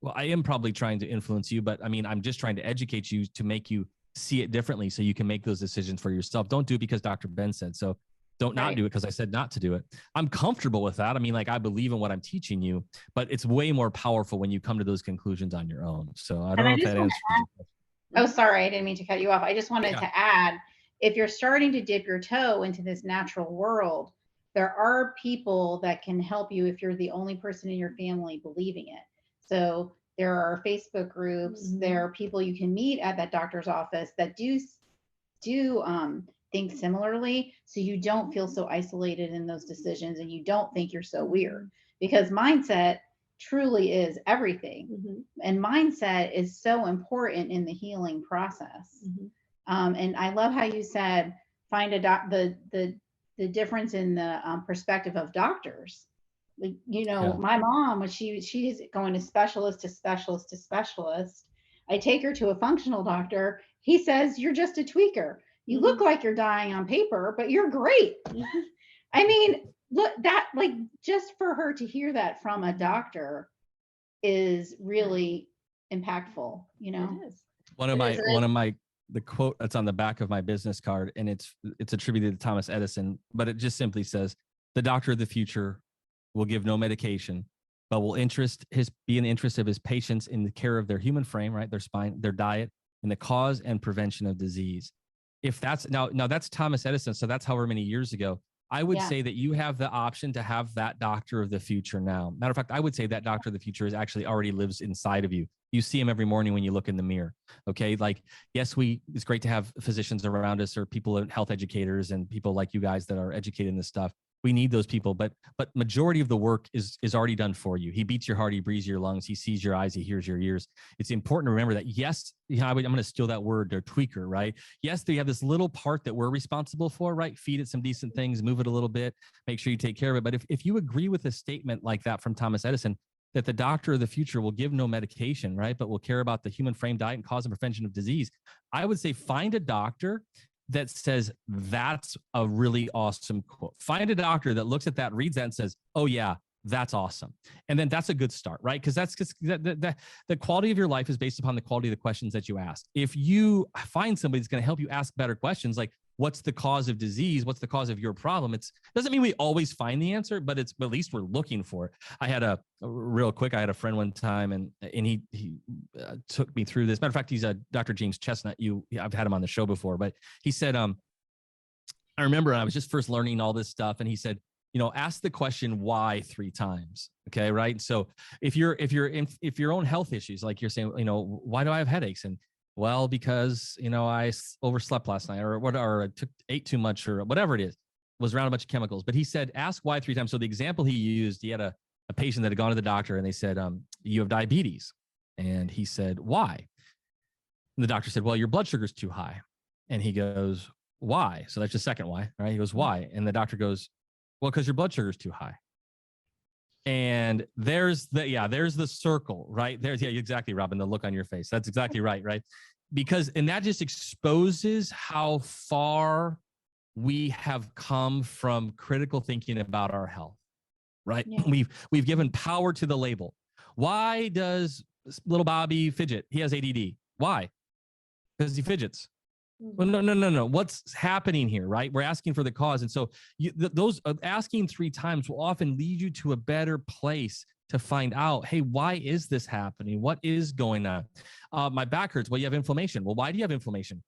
well, I am probably trying to influence you, but I mean, I'm just trying to educate you to make you see it differently so you can make those decisions for yourself. Don't do it because Dr. Ben said so. Don't not do it because I said not to do it. I'm comfortable with that. I mean, like I believe in what I'm teaching you, but it's way more powerful when you come to those conclusions on your own. So I don't know if that answers your question. Oh, sorry. I didn't mean to cut you off. I just wanted to add, if you're starting to dip your toe into this natural world, there are people that can help you if you're the only person in your family believing it. So there are Facebook groups, there are people you can meet at that doctor's office that do think similarly, so you don't feel so isolated in those decisions and you don't think you're so weird, because mindset truly is everything. And mindset is so important in the healing process. And I love how you said find the difference in the perspective of doctors. Like, my mom, when she's going to specialist to specialist to specialist, I take her to a functional doctor. He says, you're just a tweaker. You look like you're dying on paper, but you're great. I mean, look, that, like, just for her to hear that from a doctor is really impactful, It is. One of my the quote that's on the back of my business card, and it's attributed to Thomas Edison, but it just simply says, the doctor of the future will give no medication, but will be in the interest of his patients in the care of their human frame, right? Their spine, their diet, and the cause and prevention of disease. If that's now that's Thomas Edison. So that's however many years ago. I would say that you have the option to have that doctor of the future now. Matter of fact, I would say that doctor of the future is actually already lives inside of you. You see him every morning when you look in the mirror. Okay. Like, yes, it's great to have physicians around us or people, health educators and people like you guys that are educated in this stuff. We need those people, but majority of the work is already done for you. He beats your heart, he breathes your lungs, he sees your eyes, he hears your ears. It's important to remember that, yes, I'm going to steal that word, or tweaker, right? Yes, they have this little part that we're responsible for, right? Feed it some decent things, move it a little bit, make sure you take care of it. But if you agree with a statement like that from Thomas Edison, that the doctor of the future will give no medication, right? But will care about the human frame, diet, and cause and prevention of disease, I would say find a doctor that says that's a really awesome quote. Find a doctor that looks at that, reads that, and says, oh yeah, that's awesome. And then that's a good start, right? Because that's just the quality of your life is based upon the quality of the questions that you ask. If you find somebody that's going to help you ask better questions, like what's the cause of disease? What's the cause of your problem? It doesn't mean we always find the answer, but at least we're looking for it. I had a friend one time and he took me through this. Matter of fact, he's a Dr. James Chestnut. I've had him on the show before, but he said, I remember I was just first learning all this stuff. And he said, ask the question why 3 times. Okay. Right. So if your own health issues, like you're saying, why do I have headaches? And well, because, I overslept last night or ate too much or whatever it is, was around a bunch of chemicals. But he said, ask why 3 times. So the example he used, he had a patient that had gone to the doctor and they said, you have diabetes. And he said, why? And the doctor said, well, your blood sugar is too high. And he goes, why? So that's the second why, right? He goes, why? And the doctor goes, well, because your blood sugar is too high. And there's the circle, right? Exactly, Robyn, the look on your face. That's exactly right, right? And that just exposes how far we have come from critical thinking about our health, right? Yeah. We've given power to the label. Why does little Bobby fidget? He has ADD. Why? Because he fidgets. Well, no. What's happening here, right? We're asking for the cause. And so those asking 3 times will often lead you to a better place to find out, hey, why is this happening? What is going on? My back hurts. Well, you have inflammation. Well, why do you have inflammation?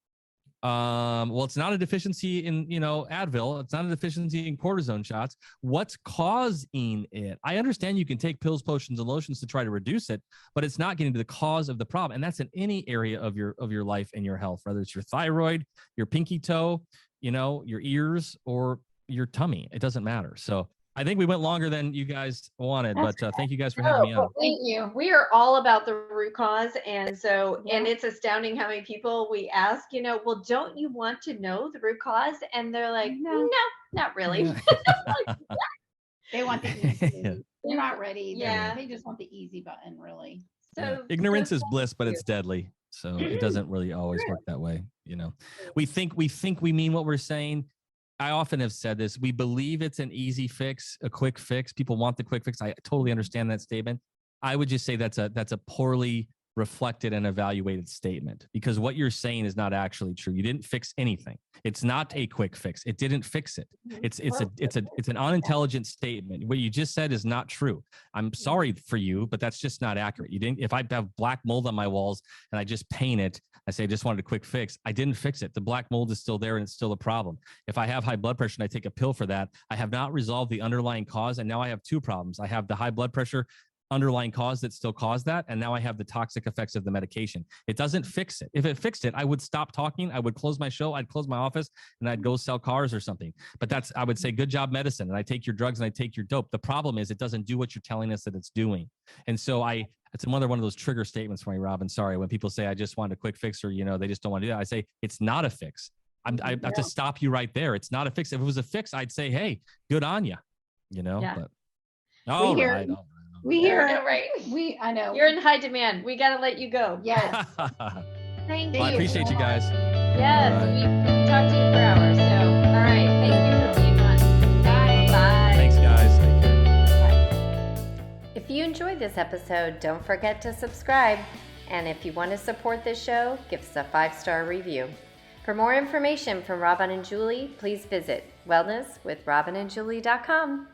Well, it's not a deficiency in, Advil. It's not a deficiency in cortisone shots. What's causing it? I understand you can take pills, potions, and lotions to try to reduce it, but it's not getting to the cause of the problem. And that's in any area of your life and your health, whether it's your thyroid, your pinky toe, your ears, or your tummy. It doesn't matter. So I think we went longer than you guys wanted, but thank you guys for having me on. Thank you. We are all about the root cause. And so, and it's astounding how many people we ask, well, don't you want to know the root cause? And they're like, no, not really. Like, they want the easy. They're not ready. They just want the easy button, really. So ignorance is bliss, but it's deadly. So it doesn't really always work that way. We think we mean what we're saying. I often have said this. We believe it's an easy fix, a quick fix. People want the quick fix. I totally understand that statement. I would just say that's a poorly reflected and evaluated statement, because what you're saying is not actually true. You didn't fix anything. It's not a quick fix. It didn't fix it. It's an unintelligent statement. What you just said is not true. I'm sorry for you, but that's just not accurate. You didn't. If I have black mold on my walls and I just paint it, I say I just wanted a quick fix. I didn't fix it. The black mold is still there and it's still a problem. If I have high blood pressure and I take a pill for that, I have not resolved the underlying cause, and now I have 2 problems. I have the high blood pressure underlying cause that still caused that, and now I have the toxic effects of the medication. It doesn't fix it. If it fixed it, I would stop talking. I would close my show. I'd close my office and I'd go sell cars or something. But I would say, good job, medicine. And I take your drugs and I take your dope. The problem is it doesn't do what you're telling us that it's doing. And so it's another one of those trigger statements for me, Robyn. Sorry. When people say, I just want a quick fix, or, they just don't want to do that, I say, it's not a fix. I have to stop you right there. It's not a fix. If it was a fix, I'd say, hey, good on you, but all right. We hear it, right? I know. You're in high demand. We got to let you go. Yes. Thank you. Well, I appreciate you guys. Yes. Right. We talked to you for hours. So, all right. Thank you for being on. Bye. Bye. Thanks, guys. Take care. Bye. If you enjoyed this episode, don't forget to subscribe. And if you want to support this show, give us a 5-star review. For more information from Robyn and Julie, please visit wellnesswithrobynandjulie.com.